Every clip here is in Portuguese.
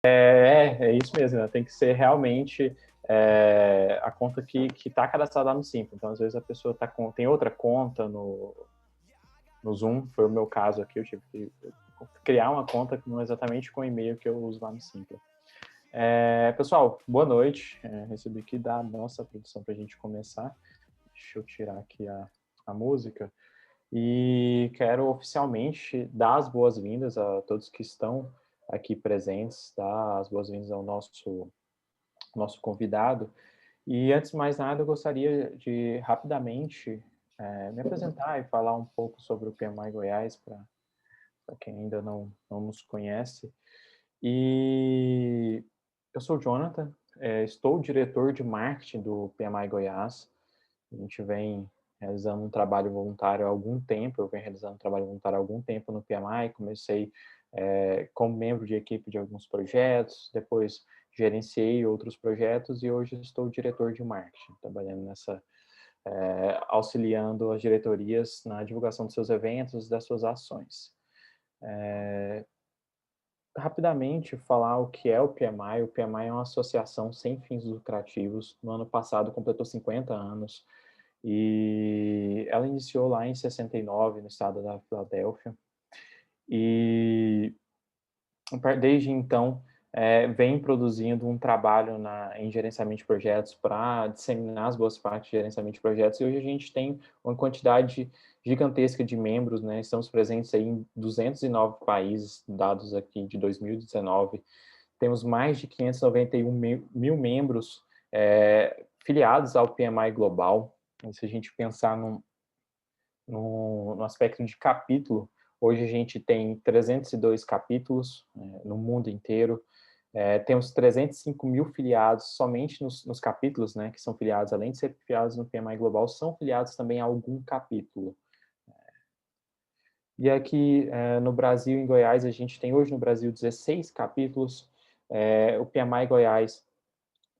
É isso mesmo, né? Tem que ser realmente a conta que está cadastrada no Simpla. Então, às vezes, a pessoa tem outra conta no Zoom, foi o meu caso aqui, eu tive que criar uma conta não exatamente com o e-mail que eu uso lá no Simpla. Pessoal, boa noite. Recebi aqui da nossa produção para a gente começar. Deixa eu tirar aqui a música. E quero oficialmente dar as boas-vindas a todos que estão aqui presentes, dar as boas-vindas ao nosso convidado. E antes de mais nada, eu gostaria de rapidamente me apresentar e falar um pouco sobre o PMI Goiás, para quem ainda não nos conhece. E eu sou o Jonathan, estou diretor de marketing do PMI Goiás. A gente vem realizando um trabalho voluntário há algum tempo, eu venho realizando um trabalho voluntário há algum tempo no PMI, comecei como membro de equipe de alguns projetos, depois gerenciei outros projetos e hoje estou diretor de marketing, trabalhando auxiliando as diretorias na divulgação dos seus eventos e das suas ações. Rapidamente falar o que é o PMI. O PMI é uma associação sem fins lucrativos. No ano passado completou 50 anos e ela iniciou lá em 69 no estado da Filadélfia e desde então vem produzindo um trabalho em gerenciamento de projetos para disseminar as boas práticas de gerenciamento de projetos, e hoje a gente tem uma quantidade gigantesca de membros, né? Estamos presentes aí em 209 países, dados aqui de 2019, temos mais de 591 mil membros filiados ao PMI Global. E se a gente pensar no aspecto de capítulo, hoje a gente tem 302 capítulos no mundo inteiro, temos 305 mil filiados somente nos capítulos, né, que são filiados, além de ser filiados no PMI Global, são filiados também a algum capítulo. E aqui no Brasil, em Goiás, a gente tem hoje no Brasil 16 capítulos. O PMI Goiás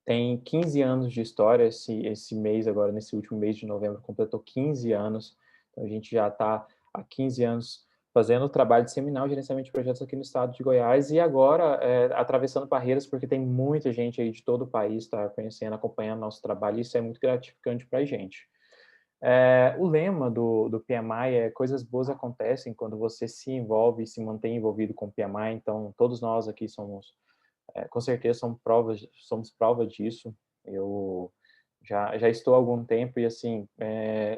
tem 15 anos de história, esse mês agora, nesse último mês de novembro, completou 15 anos. Então, a gente já está há 15 anos fazendo o trabalho de seminal de gerenciamento de projetos aqui no estado de Goiás e agora atravessando barreiras, porque tem muita gente aí de todo o país está conhecendo, acompanhando nosso trabalho, e isso é muito gratificante para a gente. O lema do PMI é: coisas boas acontecem quando você se envolve e se mantém envolvido com o PMI. Então, todos nós aqui com certeza somos prova disso. Eu já estou há algum tempo e, assim,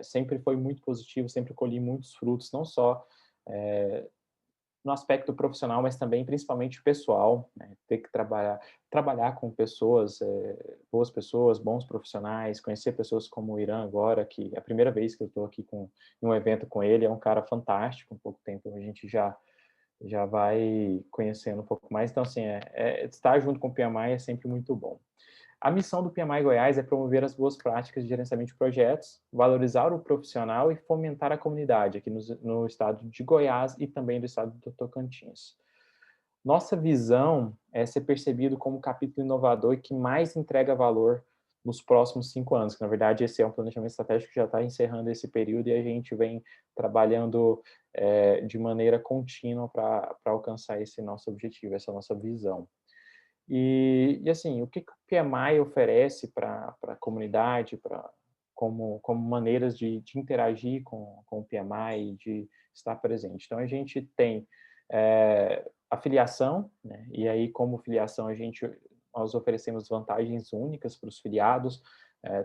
sempre foi muito positivo, sempre colhi muitos frutos, não só no aspecto profissional, mas também, principalmente, pessoal, né? Ter que trabalhar com pessoas, boas pessoas, bons profissionais, conhecer pessoas como o Irã agora, que é a primeira vez que eu estou aqui em um evento com ele, é um cara fantástico, um pouco tempo a gente já vai conhecendo um pouco mais. Então, assim, estar junto com o PMI é sempre muito bom. A missão do PMI Goiás é promover as boas práticas de gerenciamento de projetos, valorizar o profissional e fomentar a comunidade aqui no estado de Goiás e também do estado do Tocantins. Nossa visão é ser percebido como um capítulo inovador que mais entrega valor nos próximos 5 anos, que na verdade esse é um planejamento estratégico que já está encerrando esse período e a gente vem trabalhando de maneira contínua para alcançar esse nosso objetivo, essa nossa visão. E assim, o que o PMI oferece para a comunidade, como maneiras de interagir com o PMI e de estar presente? Então, a gente tem a filiação, né? E aí, como filiação, nós oferecemos vantagens únicas para os filiados.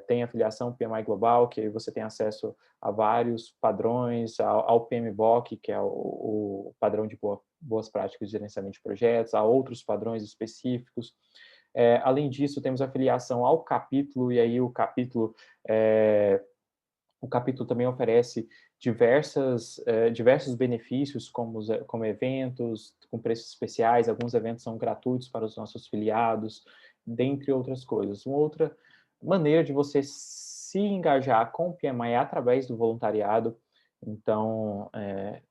Tem a filiação PMI Global, que aí você tem acesso a vários padrões, ao PMBOK, que é o padrão de boas práticas de gerenciamento de projetos, a outros padrões específicos. Além disso, temos a filiação ao capítulo, e aí o capítulo também oferece diversos benefícios, como eventos com preços especiais. Alguns eventos são gratuitos para os nossos filiados, dentre outras coisas. Uma outra maneira de você se engajar com o PMI é através do voluntariado. Então,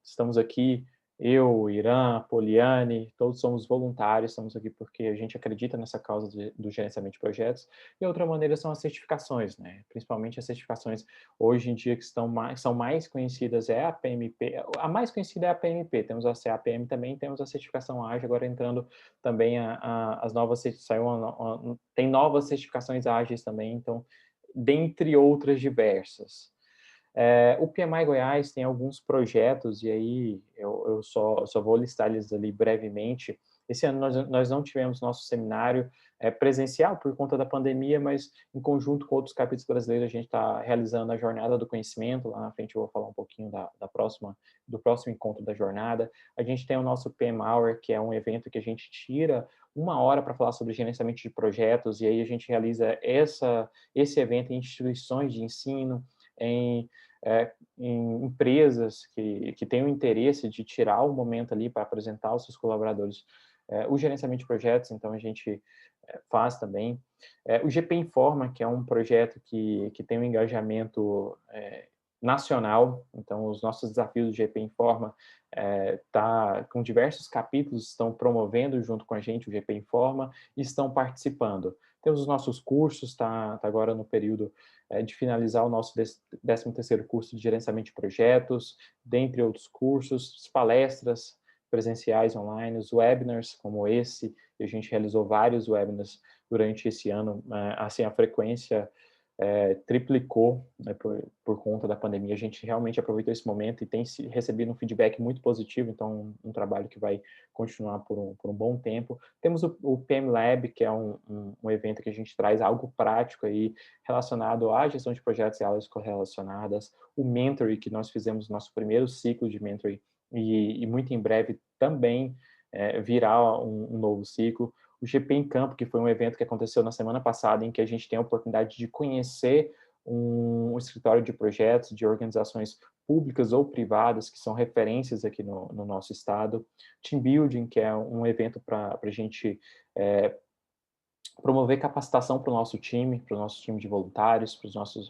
estamos aqui Eu, o Irã, a Poliane, todos somos voluntários, estamos aqui porque a gente acredita nessa causa do gerenciamento de projetos. E outra maneira são as certificações, né? Principalmente as certificações hoje em dia que são mais conhecidas é a PMP, a mais conhecida é a PMP, temos a CAPM também, temos a certificação ágil, agora entrando também as novas, tem novas certificações ágeis também, então, dentre outras diversas. O PMI Goiás tem alguns projetos, e aí eu só vou listar eles ali brevemente. Esse ano nós não tivemos nosso seminário presencial por conta da pandemia, mas em conjunto com outros capítulos brasileiros, a gente está realizando a Jornada do Conhecimento. Lá na frente eu vou falar um pouquinho do próximo encontro da jornada. A gente tem o nosso PM Hour, que é um evento que a gente tira 1 hora para falar sobre gerenciamento de projetos, e aí a gente realiza esse evento em instituições de ensino, em em empresas que têm o interesse de tirar o momento ali para apresentar aos seus colaboradores o gerenciamento de projetos, então a gente faz também. O GP Informa, que é um projeto que tem um engajamento nacional, então os nossos desafios do GP Informa tá com diversos capítulos, estão promovendo junto com a gente o GP Informa e estão participando. Temos os nossos cursos, está agora no período de finalizar o nosso 13º curso de gerenciamento de projetos, dentre outros cursos, palestras presenciais online, os webinars como esse, e a gente realizou vários webinars durante esse ano, assim, a frequência triplicou, né, por conta da pandemia. A gente realmente aproveitou esse momento e tem recebido um feedback muito positivo, então um trabalho que vai continuar por um bom tempo. Temos o PM Lab, que é um evento que a gente traz algo prático aí relacionado à gestão de projetos e aulas correlacionadas. O Mentoring, que nós fizemos nosso primeiro ciclo de Mentoring e muito em breve também virá um novo ciclo. O GP em Campo, que foi um evento que aconteceu na semana passada, em que a gente tem a oportunidade de conhecer um escritório de projetos de organizações públicas ou privadas que são referências aqui no nosso estado. Team Building, que é um evento para a gente promover capacitação para o nosso time de voluntários, para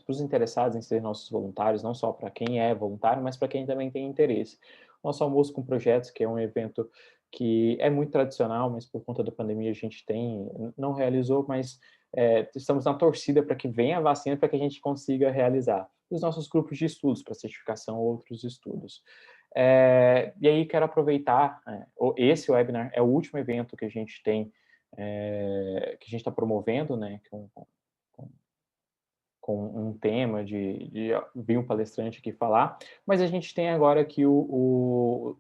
os interessados em ser nossos voluntários, não só para quem é voluntário, mas para quem também tem interesse. Nosso almoço com projetos, que é um evento que é muito tradicional, mas por conta da pandemia a gente não realizou, mas estamos na torcida para que venha a vacina para que a gente consiga realizar. E os nossos grupos de estudos para certificação ou outros estudos. E aí quero aproveitar, esse webinar é o último evento que a gente tem que a gente está promovendo, né, com um tema de vir um palestrante aqui falar, mas a gente tem agora aqui o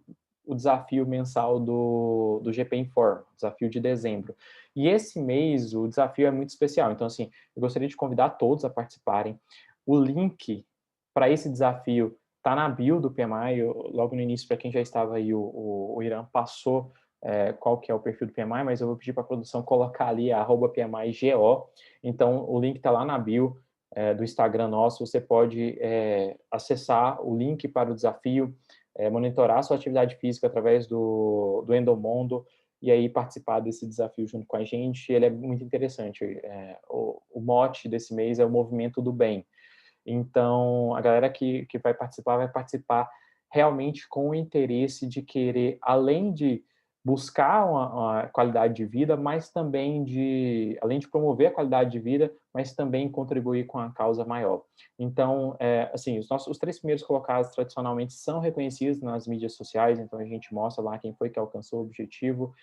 desafio mensal do GP Inform, desafio de dezembro. E esse mês o desafio é muito especial, então assim, eu gostaria de convidar todos a participarem. O link para esse desafio está na bio do PMI, logo no início, para quem já estava aí, o Irã passou qual que é o perfil do PMI, mas eu vou pedir para a produção colocar ali @PMIGO, então o link está lá na bio, do Instagram nosso, você pode acessar o link para o desafio, monitorar a sua atividade física através do Endomondo e aí participar desse desafio junto com a gente. Ele é muito interessante. O mote desse mês é o movimento do bem. Então, a galera que vai participar realmente com o interesse de querer, além de buscar uma qualidade de vida, mas também além de promover a qualidade de vida, mas também contribuir com a causa maior. Então, assim, os 3 primeiros colocados tradicionalmente são reconhecidos nas mídias sociais, então a gente mostra lá quem foi que alcançou o objetivo.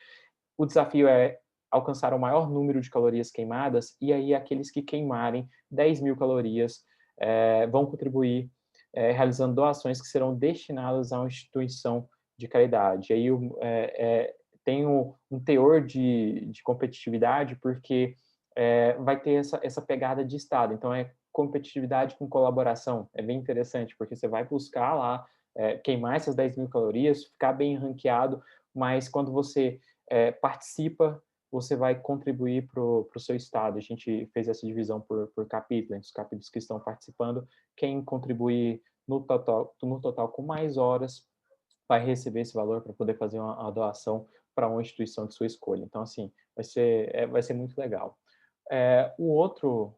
O desafio é alcançar o maior número de calorias queimadas, e aí aqueles que queimarem 10.000 calorias vão contribuir realizando doações que serão destinadas a uma instituição de caridade. Aí tem um teor de competitividade, porque vai ter essa pegada de Estado. Então, é competitividade com colaboração. É bem interessante, porque você vai buscar lá queimar essas 10.000 calorias, ficar bem ranqueado, mas quando você participa, você vai contribuir para o seu estado. A gente fez essa divisão por capítulo, entre os capítulos que estão participando. Quem contribuir no total com mais horas vai receber esse valor para poder fazer uma doação para uma instituição de sua escolha. Então, assim, vai ser muito legal. O outro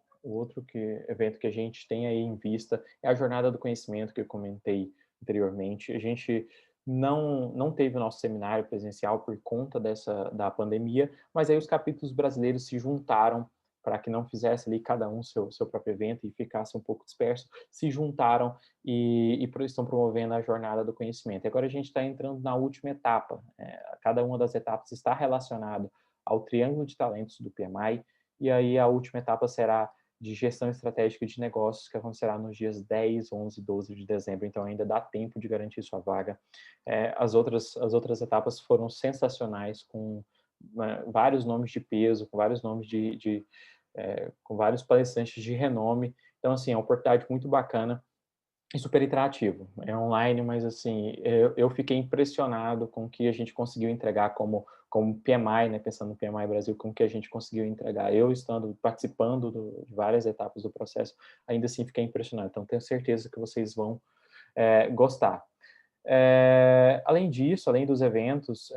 evento que a gente tem aí em vista é a Jornada do Conhecimento, que eu comentei anteriormente. A gente não teve o nosso seminário presencial por conta da pandemia, mas aí os capítulos brasileiros se juntaram para que não fizesse ali cada um seu próprio evento e ficasse um pouco disperso, se juntaram estão promovendo a jornada do conhecimento. E agora a gente está entrando na última etapa. Cada uma das etapas está relacionada ao Triângulo de Talentos do PMI, e aí a última etapa será de gestão estratégica de negócios, que acontecerá nos dias 10, 11 e 12 de dezembro, então ainda dá tempo de garantir sua vaga. As outras etapas foram sensacionais, com vários nomes de peso, com vários nomes com vários palestrantes de renome. Então, assim, é uma oportunidade muito bacana e super interativo. É online, mas, assim, eu fiquei impressionado com o que a gente conseguiu entregar como PMI, né, pensando no PMI Brasil, com o que a gente conseguiu entregar. Eu estando participando de várias etapas do processo, ainda assim fiquei impressionado. Então, tenho certeza que vocês vão gostar. Além disso, além dos eventos,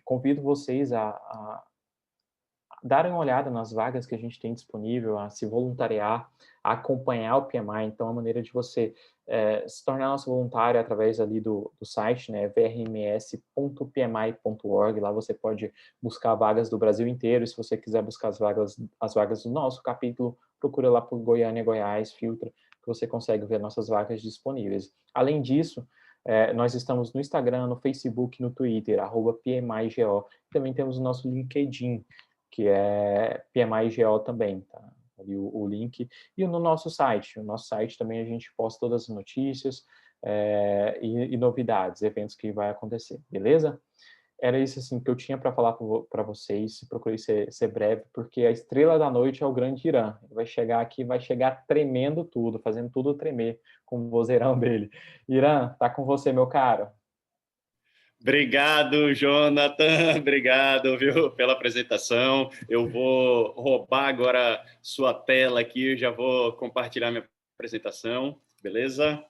convido vocês a darem uma olhada nas vagas que a gente tem disponível, a se voluntariar, a acompanhar o PMI. Então, a maneira de você se tornar nosso voluntário através ali do site, né, vrms.pmi.org. Lá você pode buscar vagas do Brasil inteiro. E se você quiser buscar as vagas do nosso capítulo, procura lá por Goiânia, Goiás, filtra, que você consegue ver nossas vagas disponíveis. Além disso, nós estamos no Instagram, no Facebook, no Twitter, @PMIGO. Também temos o nosso LinkedIn, que é PMIGO também, tá? Ali o link. E no nosso site. No nosso site também a gente posta todas as notícias e novidades, eventos que vai acontecer, beleza? Era isso, assim, que eu tinha para falar para vocês. Procurei ser breve, porque a estrela da noite é o grande Irã. Ele vai chegar aqui, vai chegar tremendo tudo, fazendo tudo tremer com o vozeirão dele. Irã, tá com você, meu caro. Obrigado, Jonathan. Obrigado, viu, pela apresentação. Eu vou roubar agora sua tela aqui, eu já vou compartilhar minha apresentação, beleza?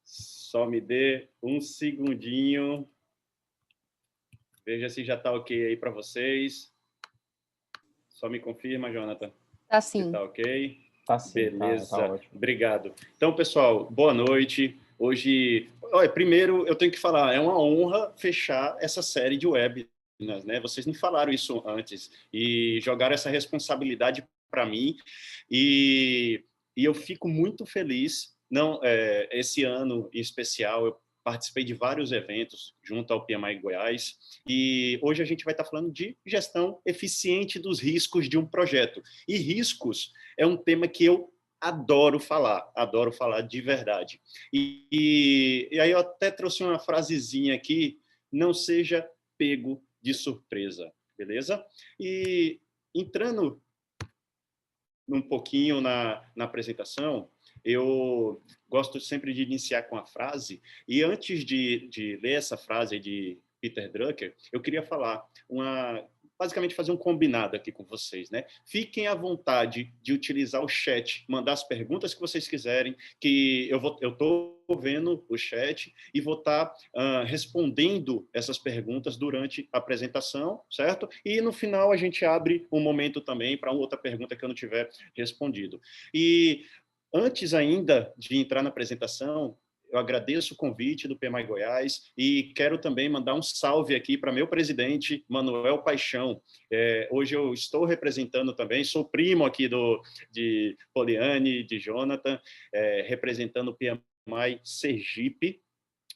Só me dê um segundinho. Veja se já está ok aí para vocês. Só me confirma, Jonathan. Tá Se sim. está ok. Tá sim, tá Beleza. ótimo. Obrigado. Então, pessoal, boa noite. Hoje, olha, primeiro eu tenho que falar, é uma honra fechar essa série de webinars, né? Vocês me falaram isso antes e jogaram essa responsabilidade para mim e eu fico muito feliz. Não, esse ano em especial eu participei de vários eventos junto ao PMI Goiás e hoje a gente vai estar falando de gestão eficiente dos riscos de um projeto. E riscos é um tema que eu adoro falar de verdade. E aí eu até trouxe uma frasezinha aqui, não seja pego de surpresa, beleza? E entrando um pouquinho na apresentação, eu gosto sempre de iniciar com a frase, e antes de ler essa frase de Peter Drucker, eu queria falar basicamente fazer um combinado aqui com vocês, né? Fiquem à vontade de utilizar o chat, mandar as perguntas que vocês quiserem, que eu estou vendo o chat e vou estar respondendo essas perguntas durante a apresentação, certo? E no final a gente abre um momento também para outra pergunta que eu não tiver respondido. E antes ainda de entrar na apresentação, eu agradeço o convite do PMI Goiás e quero também mandar um salve aqui para meu presidente, Manuel Paixão. Hoje eu estou representando também, sou primo aqui de Poliane, de Jonathan, representando o PMI Sergipe.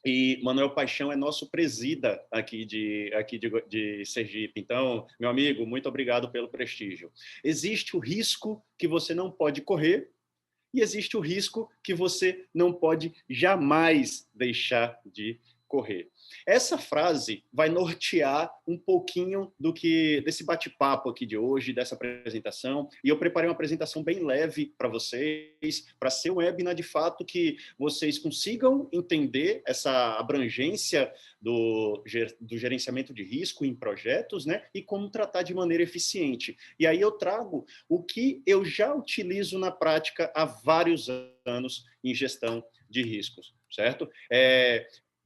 E Manuel Paixão é nosso presida aqui de Sergipe. Então, meu amigo, muito obrigado pelo prestígio. Existe o risco que você não pode correr, e existe o risco que você não pode jamais deixar de correr. Essa frase vai nortear um pouquinho desse bate-papo aqui de hoje, dessa apresentação, e eu preparei uma apresentação bem leve para vocês, para ser um webinar de fato que vocês consigam entender essa abrangência do gerenciamento de risco em projetos, né, e como tratar de maneira eficiente. E aí eu trago o que eu já utilizo na prática há vários anos em gestão de riscos, certo?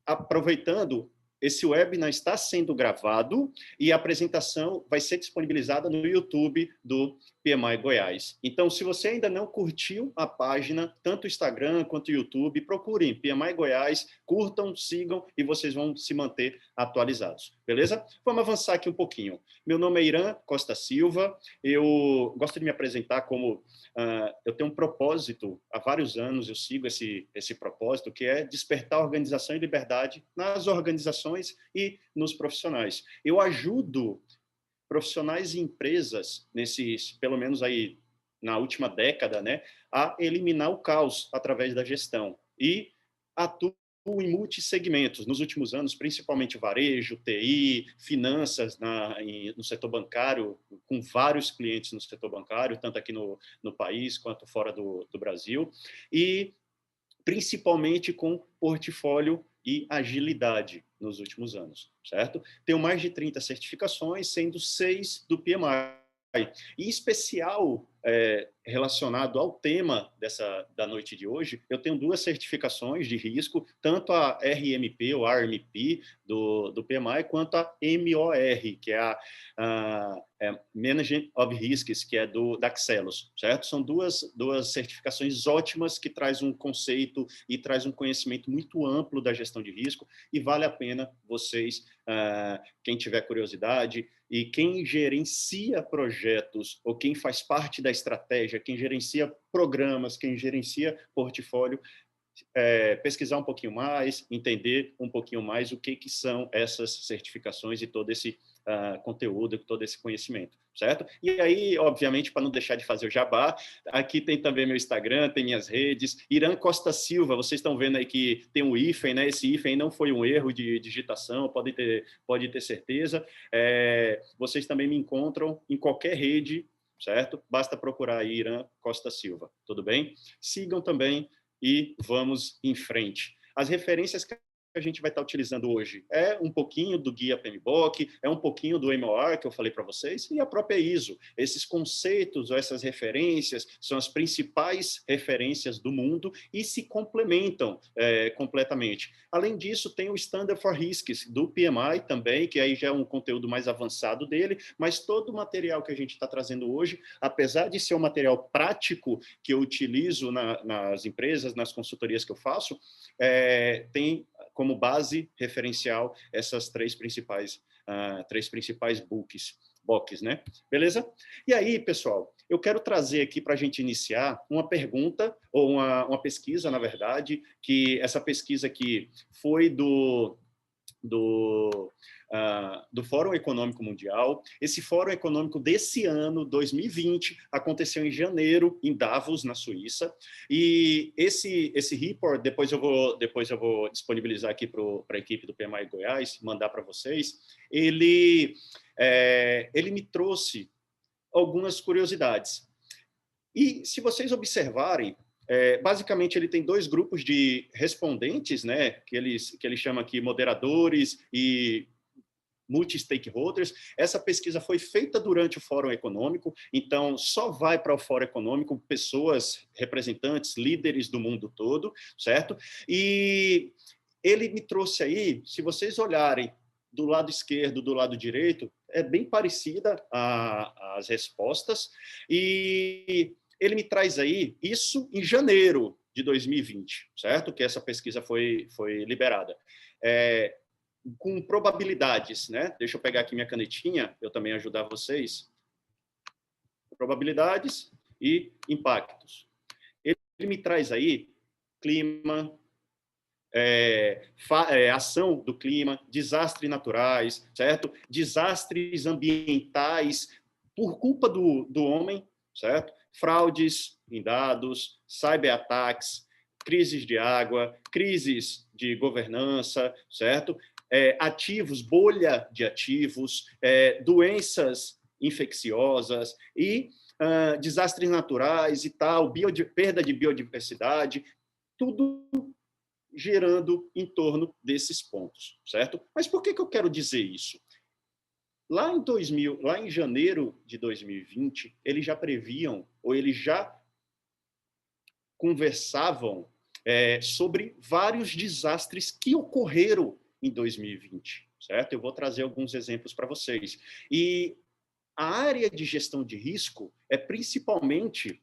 Aproveitando esse webinar está sendo gravado e a apresentação vai ser disponibilizada no YouTube do PMI Goiás. Então, se você ainda não curtiu a página, tanto o Instagram quanto o YouTube, procurem PMI Goiás, curtam, sigam e vocês vão se manter atualizados, beleza? Vamos avançar aqui um pouquinho. Meu nome é Irã Costa Silva, eu gosto de me apresentar como... eu tenho um propósito, há vários anos eu sigo esse propósito, que é despertar organização e liberdade nas organizações e nos profissionais. Eu ajudo profissionais e empresas, pelo menos aí na última década, né, a eliminar o caos através da gestão. E atuo em multissegmentos, nos últimos anos, principalmente varejo, TI, finanças no setor bancário, com vários clientes no setor bancário, tanto aqui no país quanto fora do Brasil, e principalmente com portfólio e agilidade nos últimos anos, certo? Tenho mais de 30 certificações, sendo 6 do PMI. Em especial, relacionado ao tema da noite de hoje, eu tenho 2 certificações de risco, tanto a RMP, ou RMP, do PMI, quanto a MOR, que é a Management of Risks, que é da Axelos, certo? São duas certificações ótimas que traz um conceito e traz um conhecimento muito amplo da gestão de risco, e vale a pena vocês, quem tiver curiosidade, e quem gerencia projetos, ou quem faz parte da estratégia, quem gerencia programas, quem gerencia portfólio, pesquisar um pouquinho mais, entender um pouquinho mais o que são essas certificações e todo esse conteúdo, todo esse conhecimento, certo? E aí, obviamente, para não deixar de fazer o jabá, aqui tem também meu Instagram, tem minhas redes, Irã Costa Silva, vocês estão vendo aí que tem um hífen, né? Esse hífen não foi um erro de digitação, pode ter certeza. Vocês também me encontram em qualquer rede, certo? Basta procurar aí Irã Costa Silva, tudo bem? Sigam também e vamos em frente. As referências que a gente vai estar utilizando hoje é um pouquinho do guia PMBOK, é um pouquinho do MOR que eu falei para vocês, e a própria ISO. Esses conceitos ou essas referências são as principais referências do mundo e se complementam completamente. Além disso, tem o Standard for Risks do PMI também, que aí já é um conteúdo mais avançado dele, mas todo o material que a gente está trazendo hoje, apesar de ser um material prático que eu utilizo nas empresas, nas consultorias que eu faço, tem como base referencial essas três principais BOKs, né? Beleza? E aí, pessoal, eu quero trazer aqui para a gente iniciar uma pergunta, ou uma pesquisa, na verdade, que essa pesquisa aqui foi do Fórum Econômico Mundial. Esse Fórum Econômico desse ano, 2020, aconteceu em janeiro, em Davos, na Suíça, e esse report, depois eu vou disponibilizar aqui para a equipe do PMI Goiás, mandar para vocês, ele me trouxe algumas curiosidades. E se vocês observarem, basicamente ele tem 2 grupos de respondentes, né, que ele chama aqui moderadores e multi-stakeholders. Essa pesquisa foi feita durante o Fórum Econômico, então só vai para o Fórum Econômico pessoas, representantes, líderes do mundo todo, certo? E ele me trouxe aí, se vocês olharem do lado esquerdo, do lado direito, é bem parecida as respostas, e ele me traz aí isso em janeiro de 2020, certo? Que essa pesquisa foi liberada. Com probabilidades, né? Deixa eu pegar aqui minha canetinha, eu também ajudar vocês. Probabilidades e impactos. Ele me traz aí clima, ação do clima, desastres naturais, certo? Desastres ambientais por culpa do homem, certo? Fraudes em dados, cyberataques, crises de água, crises de governança, certo? Ativos, bolha de ativos, doenças infecciosas e desastres naturais e tal, perda de biodiversidade, tudo gerando em torno desses pontos, certo? Mas por que eu quero dizer isso? Lá em janeiro de 2020, eles já previam, ou eles já conversavam sobre vários desastres que ocorreram em 2020, certo? Eu vou trazer alguns exemplos para vocês. E a área de gestão de risco é principalmente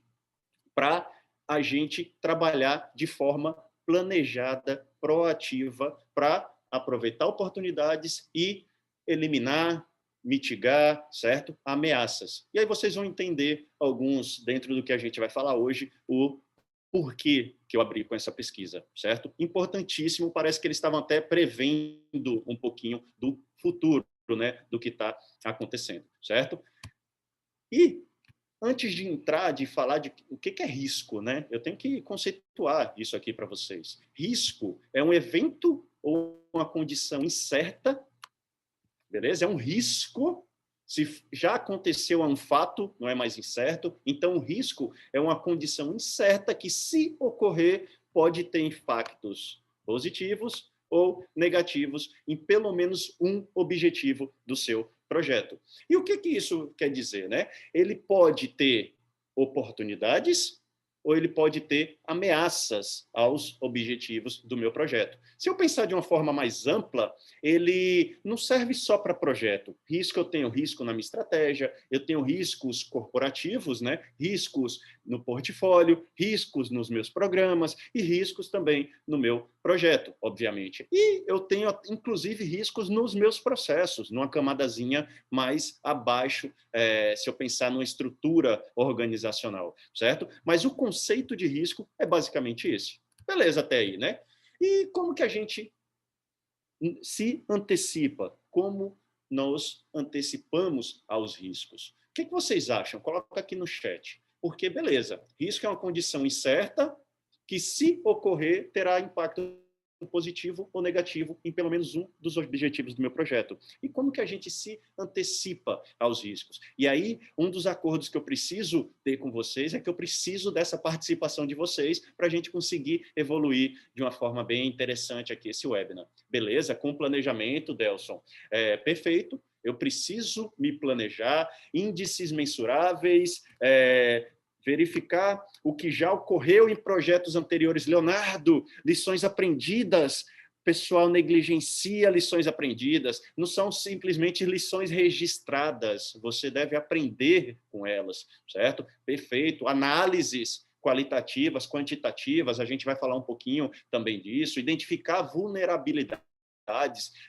para a gente trabalhar de forma planejada, proativa, para aproveitar oportunidades e eliminar, mitigar, certo? Ameaças. E aí vocês vão entender alguns, dentro do que a gente vai falar hoje, o porquê que eu abri com essa pesquisa, certo? Importantíssimo, parece que eles estavam até prevendo um pouquinho do futuro, né, do que está acontecendo, certo? E antes de entrar, de falar de o que é risco, né? Eu tenho que conceituar isso aqui para vocês. Risco é um evento ou uma condição incerta, beleza? É um risco. Se já aconteceu, é um fato, não é mais incerto. Então, o risco é uma condição incerta que, se ocorrer, pode ter impactos positivos ou negativos em pelo menos um objetivo do seu projeto. E o que isso quer dizer, né? Ele pode ter oportunidades ou ele pode ter ameaças aos objetivos do meu projeto. Se eu pensar de uma forma mais ampla, ele não serve só para projeto. Risco, eu tenho risco na minha estratégia, eu tenho riscos corporativos, né? Riscos no portfólio, riscos nos meus programas e riscos também no meu projeto, obviamente. E eu tenho, inclusive, riscos nos meus processos, numa camadazinha mais abaixo, se eu pensar numa estrutura organizacional, certo? Mas o conceito de risco é basicamente esse. Beleza até aí, né? E como que a gente se antecipa? Como nós antecipamos aos riscos? O que vocês acham? Coloca aqui no chat. Porque, beleza, risco é uma condição incerta que, se ocorrer, terá impacto positivo ou negativo em pelo menos um dos objetivos do meu projeto. E como que a gente se antecipa aos riscos? E aí, um dos acordos que eu preciso ter com vocês é que eu preciso dessa participação de vocês para a gente conseguir evoluir de uma forma bem interessante aqui esse webinar. Beleza? Com planejamento, Delson. Perfeito. Eu preciso me planejar, índices mensuráveis, verificar o que já ocorreu em projetos anteriores. Leonardo, lições aprendidas. O pessoal negligencia lições aprendidas. Não são simplesmente lições registradas. Você deve aprender com elas, certo? Perfeito. Análises qualitativas, quantitativas, a gente vai falar um pouquinho também disso. Identificar vulnerabilidades.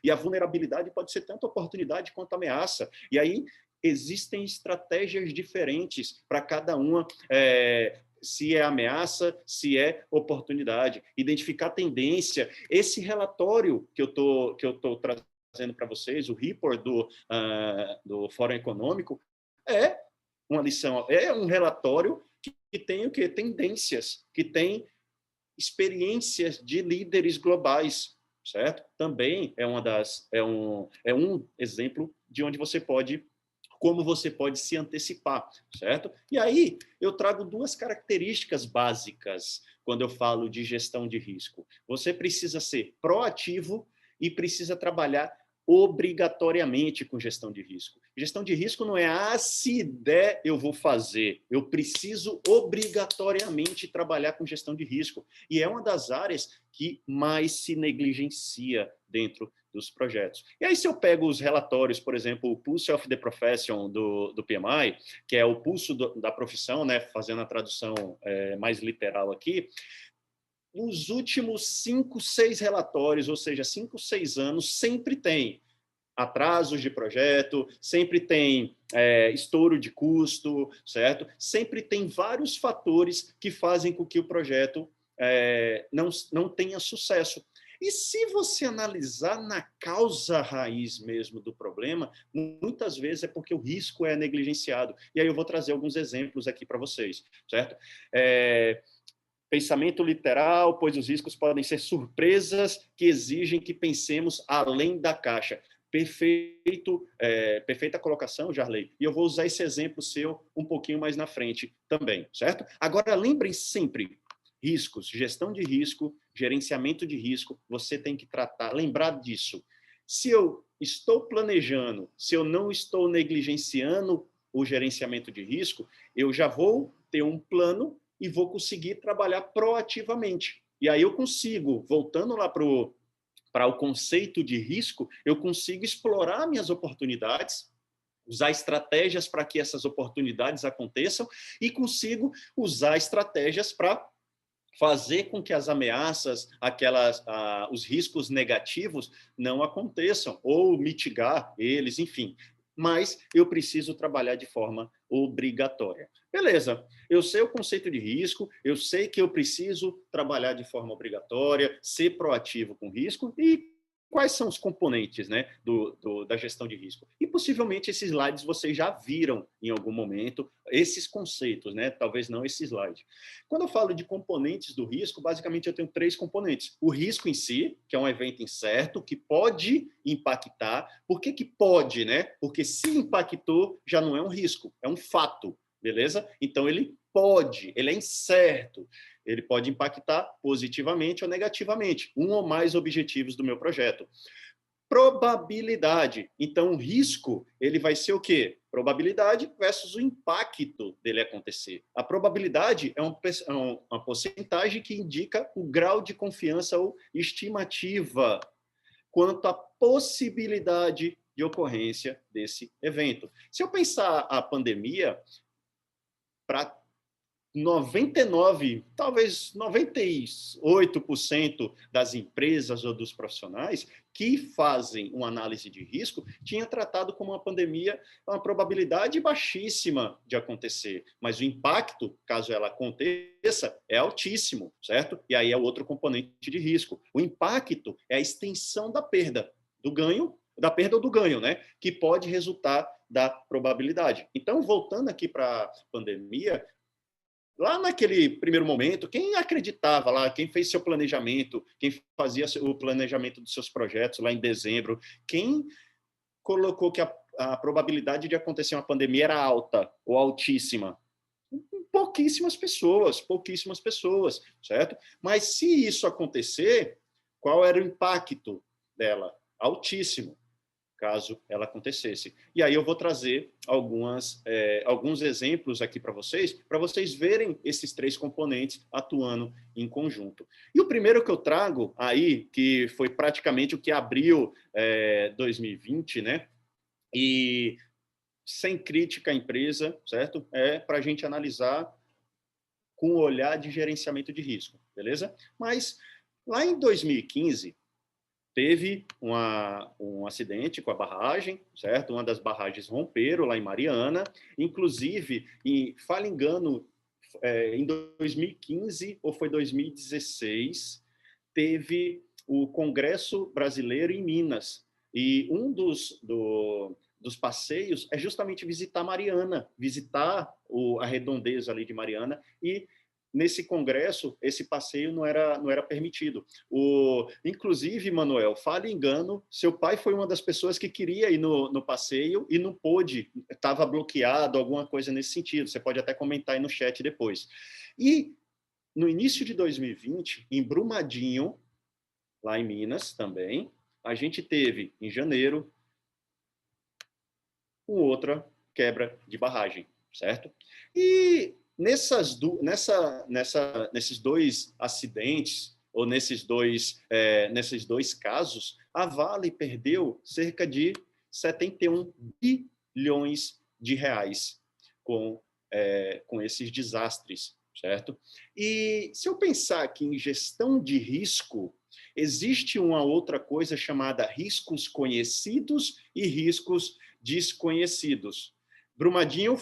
E a vulnerabilidade pode ser tanto oportunidade quanto ameaça. E aí, existem estratégias diferentes para cada uma, se é ameaça, se é oportunidade. Identificar tendência. Esse relatório que eu tô trazendo para vocês, o report do Fórum Econômico, é uma lição, é um relatório que tem o quê? Tendências, que tem experiências de líderes globais, certo? Também é um exemplo de onde você pode, como você pode se antecipar, certo? E aí eu trago duas características básicas quando eu falo de gestão de risco. Você precisa ser proativo e precisa trabalhar obrigatoriamente com gestão de risco. Gestão de risco não é, se der, eu vou fazer. Eu preciso obrigatoriamente trabalhar com gestão de risco. E é uma das áreas que mais se negligencia dentro dos projetos. E aí, se eu pego os relatórios, por exemplo, o Pulse of the Profession do PMI, que é o pulso da profissão, né, fazendo a tradução mais literal aqui, nos últimos 5, 6 relatórios, ou seja, 5, 6 anos, sempre tem atrasos de projeto, sempre tem estouro de custo, certo? Sempre tem vários fatores que fazem com que o projeto não tenha sucesso. E se você analisar na causa raiz mesmo do problema, muitas vezes é porque o risco é negligenciado. E aí eu vou trazer alguns exemplos aqui para vocês, certo? Pensamento literal, pois os riscos podem ser surpresas que exigem que pensemos além da caixa. Perfeita colocação, Jarley. E eu vou usar esse exemplo seu um pouquinho mais na frente também, certo? Agora, lembrem sempre, riscos, gestão de risco, gerenciamento de risco, você tem que lembrar disso. Se eu estou planejando, se eu não estou negligenciando o gerenciamento de risco, eu já vou ter um plano e vou conseguir trabalhar proativamente. E aí eu consigo, voltando lá para para o conceito de risco, eu consigo explorar minhas oportunidades, usar estratégias para que essas oportunidades aconteçam e consigo usar estratégias para fazer com que as ameaças, os riscos negativos não aconteçam, ou mitigar eles, enfim. Mas eu preciso trabalhar de forma obrigatória. Beleza, eu sei o conceito de risco, eu sei que eu preciso trabalhar de forma obrigatória, ser proativo com risco e quais são os componentes, né, da gestão de risco. E possivelmente esses slides vocês já viram em algum momento, esses conceitos, né, talvez não esse slide. Quando eu falo de componentes do risco, basicamente eu tenho 3 componentes. O risco em si, que é um evento incerto, que pode impactar. Por que que pode, né? Porque se impactou, já não é um risco, é um fato, beleza? Então ele pode, ele é incerto. Ele pode impactar positivamente ou negativamente, um ou mais objetivos do meu projeto. Probabilidade. Então, o risco, ele vai ser o quê? Probabilidade versus o impacto dele acontecer. A probabilidade é uma porcentagem que indica o grau de confiança ou estimativa quanto à possibilidade de ocorrência desse evento. Se eu pensar a pandemia, para 99, talvez 98% das empresas ou dos profissionais que fazem uma análise de risco tinha tratado como uma pandemia uma probabilidade baixíssima de acontecer, mas o impacto, caso ela aconteça, é altíssimo, certo? E aí é o outro componente de risco. O impacto é a extensão da perda, do ganho, da perda ou do ganho, né? Que pode resultar da probabilidade. Então, voltando aqui para a pandemia, lá naquele primeiro momento, quem acreditava lá, quem fez seu planejamento, quem fazia o planejamento dos seus projetos lá em dezembro, quem colocou que a probabilidade de acontecer uma pandemia era alta ou altíssima? Pouquíssimas pessoas, certo? Mas se isso acontecer, qual era o impacto dela? Altíssimo, caso ela acontecesse. E aí eu vou trazer alguns exemplos aqui para vocês verem esses 3 componentes atuando em conjunto. E o primeiro que eu trago aí, que foi praticamente o que abriu 2020, né? E sem crítica à empresa, certo? É para a gente analisar com o olhar de gerenciamento de risco, beleza? Mas lá em 2015, teve um acidente com a barragem, certo? Uma das barragens romperam lá em Mariana, inclusive, falo engano, em 2015 ou foi 2016, teve o Congresso Brasileiro em Minas, e um dos passeios é justamente visitar Mariana, visitar a redondeza ali de Mariana, e nesse congresso, esse passeio não era permitido. Inclusive, Manuel, fale engano, seu pai foi uma das pessoas que queria ir no passeio e não pôde, estava bloqueado, alguma coisa nesse sentido. Você pode até comentar aí no chat depois. E no início de 2020, em Brumadinho, lá em Minas também, a gente teve, em janeiro, outra quebra de barragem, certo? E nesses 2 acidentes, ou nesses dois casos, a Vale perdeu cerca de 71 bilhões de reais com esses desastres, certo? E se eu pensar aqui em gestão de risco, existe uma outra coisa chamada riscos conhecidos e riscos desconhecidos. Brumadinho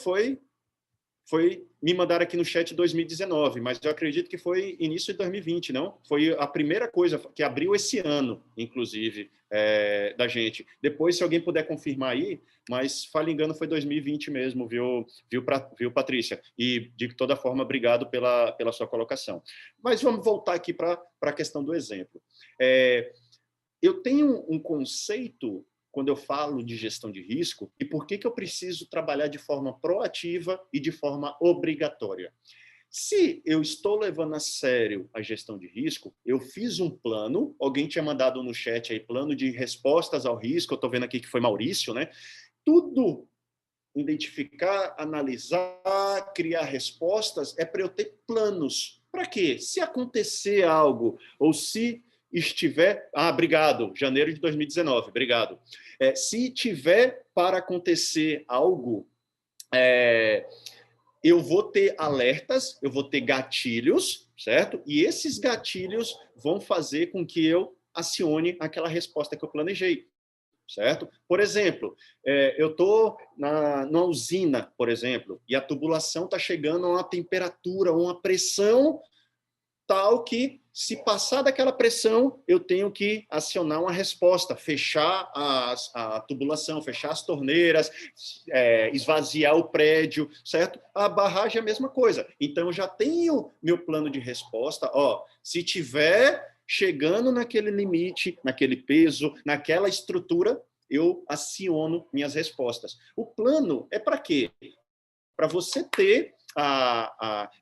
me mandaram aqui no chat 2019, mas eu acredito que foi início de 2020, não? Foi a primeira coisa que abriu esse ano, inclusive, da gente. Depois, se alguém puder confirmar aí, mas, falha engano, foi 2020 mesmo, viu, Patrícia? E, de toda forma, obrigado pela sua colocação. Mas vamos voltar aqui para a questão do exemplo. Eu tenho um conceito quando eu falo de gestão de risco e por que eu preciso trabalhar de forma proativa e de forma obrigatória. Se eu estou levando a sério a gestão de risco, eu fiz um plano, alguém tinha mandado no chat aí, plano de respostas ao risco, eu estou vendo aqui que foi Maurício, né? Tudo, identificar, analisar, criar respostas, é para eu ter planos. Para quê? Se acontecer algo, ou se estiver... obrigado, janeiro de 2019, obrigado. Se tiver para acontecer algo, eu vou ter alertas, eu vou ter gatilhos, certo? E esses gatilhos vão fazer com que eu acione aquela resposta que eu planejei, certo? Por exemplo, eu estou numa usina, por exemplo, e a tubulação está chegando a uma temperatura, uma pressão tal que, se passar daquela pressão, eu tenho que acionar uma resposta, fechar a tubulação, fechar as torneiras, esvaziar o prédio, certo? A barragem é a mesma coisa. Então, eu já tenho meu plano de resposta. Se tiver chegando naquele limite, naquele peso, naquela estrutura, eu aciono minhas respostas. O plano é para quê? Para você ter,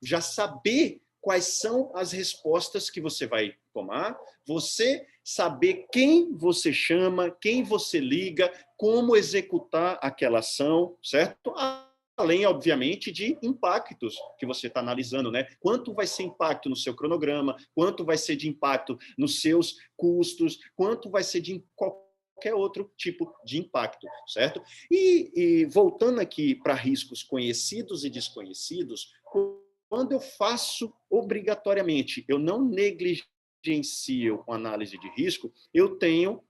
já saber quais são as respostas que você vai tomar, você saber quem você chama, quem você liga, como executar aquela ação, certo? Além, obviamente, de impactos que você está analisando, né? Quanto vai ser impacto no seu cronograma, quanto vai ser de impacto nos seus custos, quanto vai ser de qualquer outro tipo de impacto, certo? E voltando aqui para riscos conhecidos e desconhecidos, quando eu faço obrigatoriamente, eu não negligencio a análise de risco, eu tenho,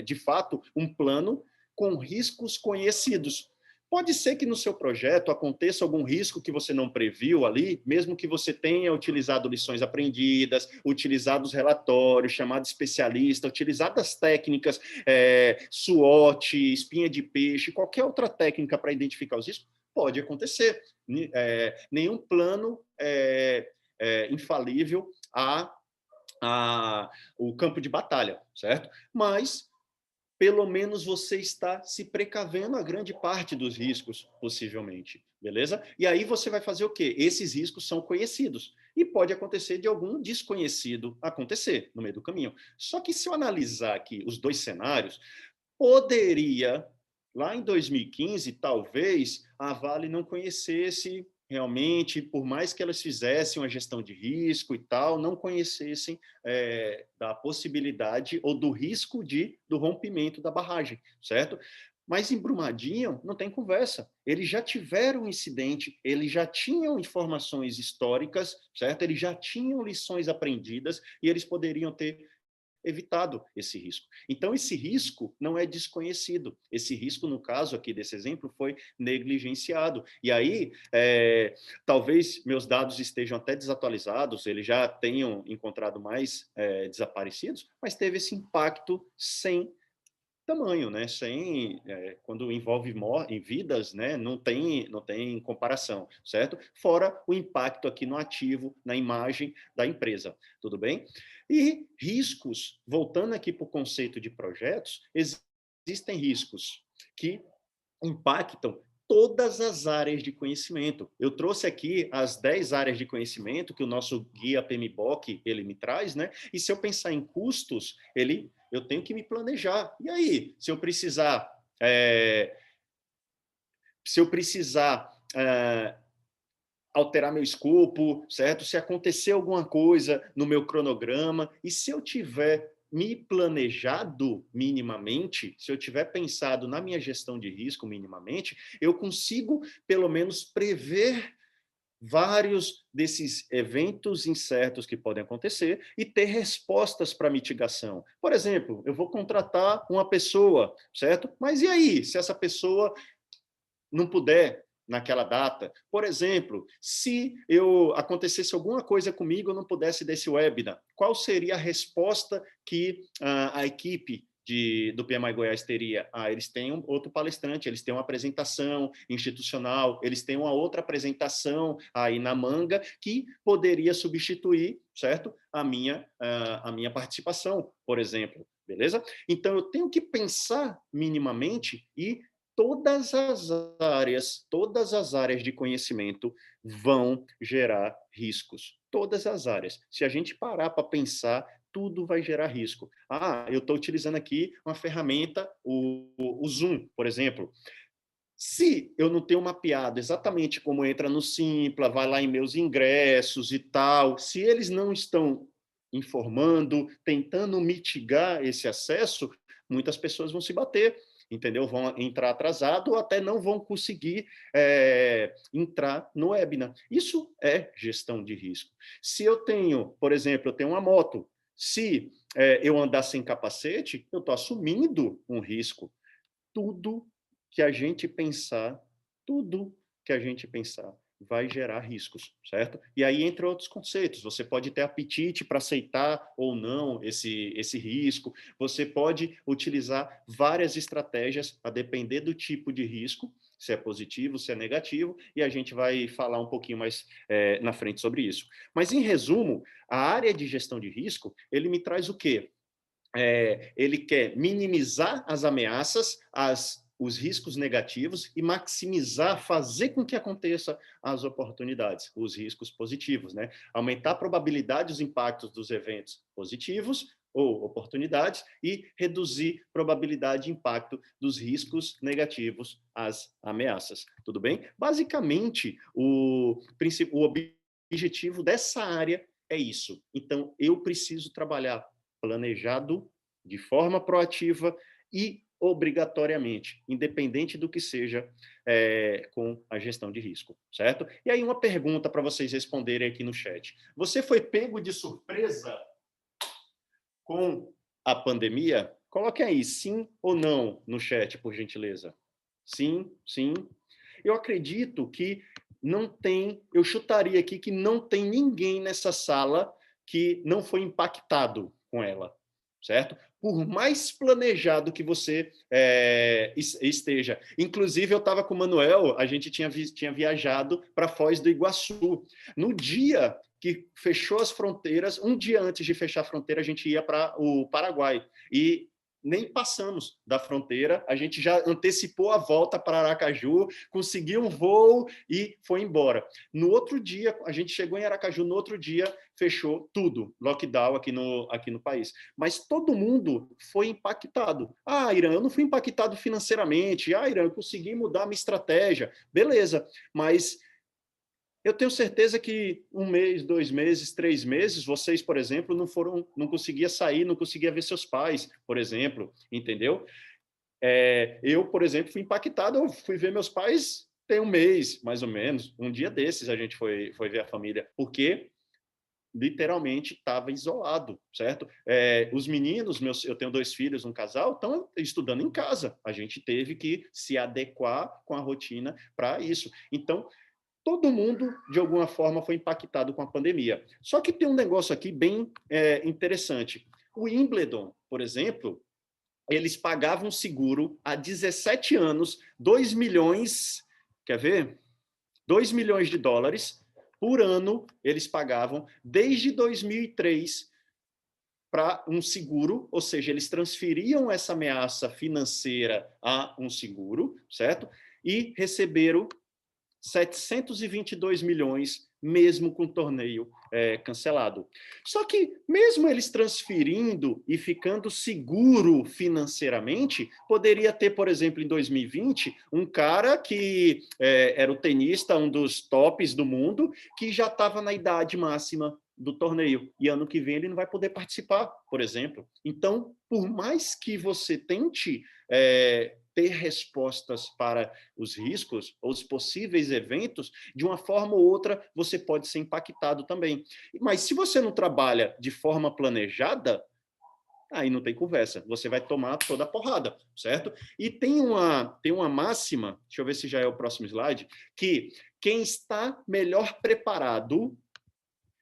de fato, um plano com riscos conhecidos. Pode ser que no seu projeto aconteça algum risco que você não previu ali, mesmo que você tenha utilizado lições aprendidas, utilizado os relatórios, chamado especialista, utilizado as técnicas SWOT, espinha de peixe, qualquer outra técnica para identificar os riscos. Pode acontecer. Nenhum plano é infalível o campo de batalha, certo? Mas, pelo menos, você está se precavendo a grande parte dos riscos, possivelmente, beleza? E aí você vai fazer o quê? Esses riscos são conhecidos. E pode acontecer de algum desconhecido acontecer no meio do caminho. Só que, se eu analisar aqui os dois cenários, poderia... Lá em 2015, talvez, a Vale não conhecesse realmente, por mais que elas fizessem uma gestão de risco e tal, não conhecessem da possibilidade ou do risco do rompimento da barragem, certo? Mas em Brumadinho não tem conversa. Eles já tiveram um incidente, eles já tinham informações históricas, certo? Eles já tinham lições aprendidas e eles poderiam ter evitado esse risco. Então, esse risco não é desconhecido. Esse risco, no caso aqui desse exemplo, foi negligenciado. E aí, talvez meus dados estejam até desatualizados, eles já tenham encontrado mais desaparecidos, mas teve esse impacto sem tamanho, né? Quando envolve em vidas, né? Não tem comparação, certo? Fora o impacto aqui no ativo, na imagem da empresa, tudo bem? E riscos, voltando aqui para o conceito de projetos, existem riscos que impactam todas as áreas de conhecimento. Eu trouxe aqui as 10 áreas de conhecimento que o nosso guia PMBOK ele me traz, né? E se eu pensar em custos, eu tenho que me planejar. E aí, se eu precisar alterar meu escopo, certo? Se acontecer alguma coisa no meu cronograma, e se eu tiver me planejado minimamente, se eu tiver pensado na minha gestão de risco minimamente, eu consigo, pelo menos, prever vários desses eventos incertos que podem acontecer e ter respostas para mitigação. Por exemplo, eu vou contratar uma pessoa, certo? Mas e aí, se essa pessoa não puder naquela data? Por exemplo, se acontecesse alguma coisa comigo, eu não pudesse desse webinar, qual seria a resposta que a equipe do PMI Goiás teria? Eles têm outro palestrante, eles têm uma apresentação institucional, eles têm uma outra apresentação aí na manga que poderia substituir, certo? A minha participação, por exemplo, beleza? Então, eu tenho que pensar minimamente e todas as áreas de conhecimento vão gerar riscos. Todas as áreas. Se a gente parar para pensar, tudo vai gerar risco. Eu estou utilizando aqui uma ferramenta, o Zoom, por exemplo. Se eu não tenho mapeado exatamente como entra no Simpla, vai lá em meus ingressos e tal, se eles não estão informando, tentando mitigar esse acesso, muitas pessoas vão se bater, entendeu? Vão entrar atrasado ou até não vão conseguir entrar no webinar. Isso é gestão de risco. Se eu tenho, por exemplo, eu tenho uma moto, se eu andar sem capacete, eu estou assumindo um risco. Tudo que a gente pensar, tudo que a gente pensar vai gerar riscos, certo? E aí, entre outros conceitos, você pode ter apetite para aceitar ou não esse risco, você pode utilizar várias estratégias a depender do tipo de risco, se é positivo, se é negativo, e a gente vai falar um pouquinho mais na frente sobre isso. Mas, em resumo, a área de gestão de risco, ele me traz o quê? Ele quer minimizar as ameaças, os riscos negativos e maximizar, fazer com que aconteça as oportunidades, os riscos positivos, né? Aumentar a probabilidade dos impactos dos eventos positivos ou oportunidades e reduzir a probabilidade de impacto dos riscos negativos, as ameaças. Tudo bem? Basicamente, o objetivo dessa área é isso. Então, eu preciso trabalhar planejado, de forma proativa e obrigatoriamente, independente do que seja com a gestão de risco, certo? E aí uma pergunta para vocês responderem aqui no chat. Você foi pego de surpresa com a pandemia? Coloquem aí sim ou não no chat, por gentileza. Sim, sim. Eu acredito que não tem, eu chutaria aqui que não tem ninguém nessa sala que não foi impactado com ela, certo? Por mais planejado que você esteja. Inclusive, eu estava com o Manuel, a gente tinha viajado para Foz do Iguaçu. No dia que fechou as fronteiras, um dia antes de fechar a fronteira, a gente ia para o Paraguai. E nem passamos da fronteira, a gente já antecipou a volta para Aracaju, conseguiu um voo e foi embora. No outro dia, a gente chegou em Aracaju, no outro dia fechou tudo, lockdown aqui no país. Mas todo mundo foi impactado. Ah, Irã, eu não fui impactado financeiramente. Ah, Irã, eu consegui mudar minha estratégia. Beleza, mas eu tenho certeza que 1 mês, 2 meses, 3 meses, vocês, por exemplo, não conseguia sair, não conseguia ver seus pais, por exemplo, entendeu? Eu, por exemplo, fui impactado, eu fui ver meus pais tem 1 mês, mais ou menos, um dia desses a gente foi ver a família, porque literalmente estava isolado, certo? Os meninos, eu tenho 2 filhos, um casal, estão estudando em casa. A gente teve que se adequar com a rotina para isso. Então, todo mundo, de alguma forma, foi impactado com a pandemia. Só que tem um negócio aqui bem interessante. O Wimbledon, por exemplo, eles pagavam seguro há 17 anos, 2 milhões, quer ver? 2 milhões de dólares por ano eles pagavam desde 2003 para um seguro, ou seja, eles transferiam essa ameaça financeira a um seguro, certo? E receberam 722 milhões, mesmo com o torneio cancelado. Só que, mesmo eles transferindo e ficando seguro financeiramente, poderia ter, por exemplo, em 2020, um cara que era o tenista, um dos tops do mundo, que já estava na idade máxima do torneio, e ano que vem ele não vai poder participar, por exemplo. Então, por mais que você tente ter respostas para os riscos ou os possíveis eventos, de uma forma ou outra você pode ser impactado também. Mas se você não trabalha de forma planejada, aí não tem conversa, você vai tomar toda a porrada, certo? E tem uma máxima, deixa eu ver se já é o próximo slide, que quem está melhor preparado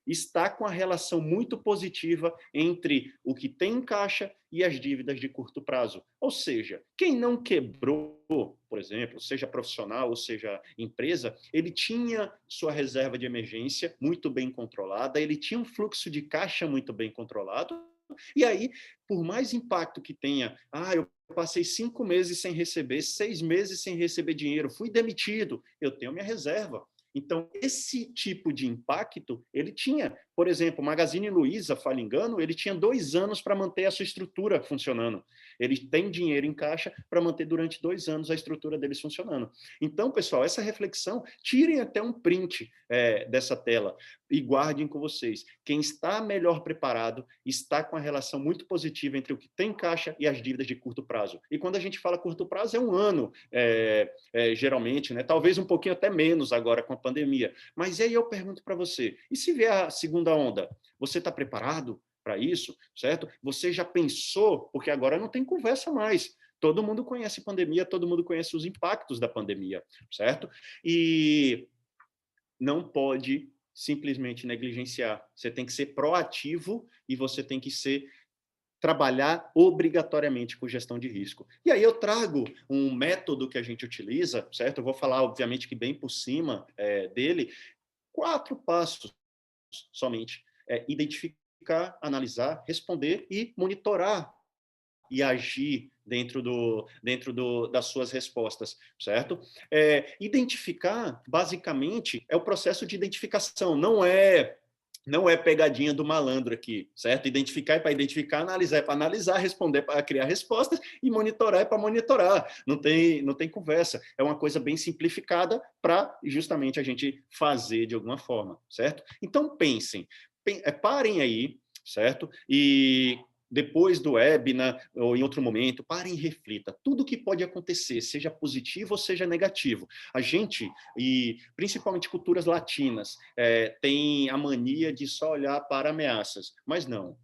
está com a relação muito positiva entre o que tem em caixa e as dívidas de curto prazo. Ou seja, quem não quebrou, por exemplo, seja profissional ou seja empresa, ele tinha sua reserva de emergência muito bem controlada, ele tinha um fluxo de caixa muito bem controlado, e aí, por mais impacto que tenha, eu passei 5 meses sem receber, 6 meses sem receber dinheiro, fui demitido, eu tenho minha reserva. Então, esse tipo de impacto, ele tinha Por exemplo, o Magazine Luiza, falho engano, ele tinha 2 anos para manter a sua estrutura funcionando. Ele tem dinheiro em caixa para manter durante 2 anos a estrutura deles funcionando. Então, pessoal, essa reflexão, tirem até um print dessa tela e guardem com vocês. Quem está melhor preparado está com a relação muito positiva entre o que tem em caixa e as dívidas de curto prazo. E quando a gente fala curto prazo, é um ano, geralmente, né? Talvez um pouquinho até menos agora com a pandemia. Mas aí eu pergunto para você, e se vier a segunda onda, você está preparado para isso, certo? Você já pensou, porque agora não tem conversa mais. Todo mundo conhece pandemia, todo mundo conhece os impactos da pandemia, certo? E não pode simplesmente negligenciar. Você tem que ser proativo e você tem que trabalhar obrigatoriamente com gestão de risco. E aí eu trago um método que a gente utiliza, certo? Eu vou falar, obviamente, que bem por cima dele, 4 passos somente. Identificar, analisar, responder e monitorar e agir das suas respostas, certo? Identificar, basicamente, é o processo de identificação, não é pegadinha do malandro aqui, certo? Identificar é para identificar, analisar é para analisar, responder é para criar respostas e monitorar é para monitorar. Não tem conversa. É uma coisa bem simplificada para justamente a gente fazer de alguma forma, certo? Então pensem, parem aí, certo? E depois do webinar ou em outro momento, parem e reflita. Tudo que pode acontecer, seja positivo ou seja negativo. A gente, e principalmente culturas latinas, tem a mania de só olhar para ameaças, mas não.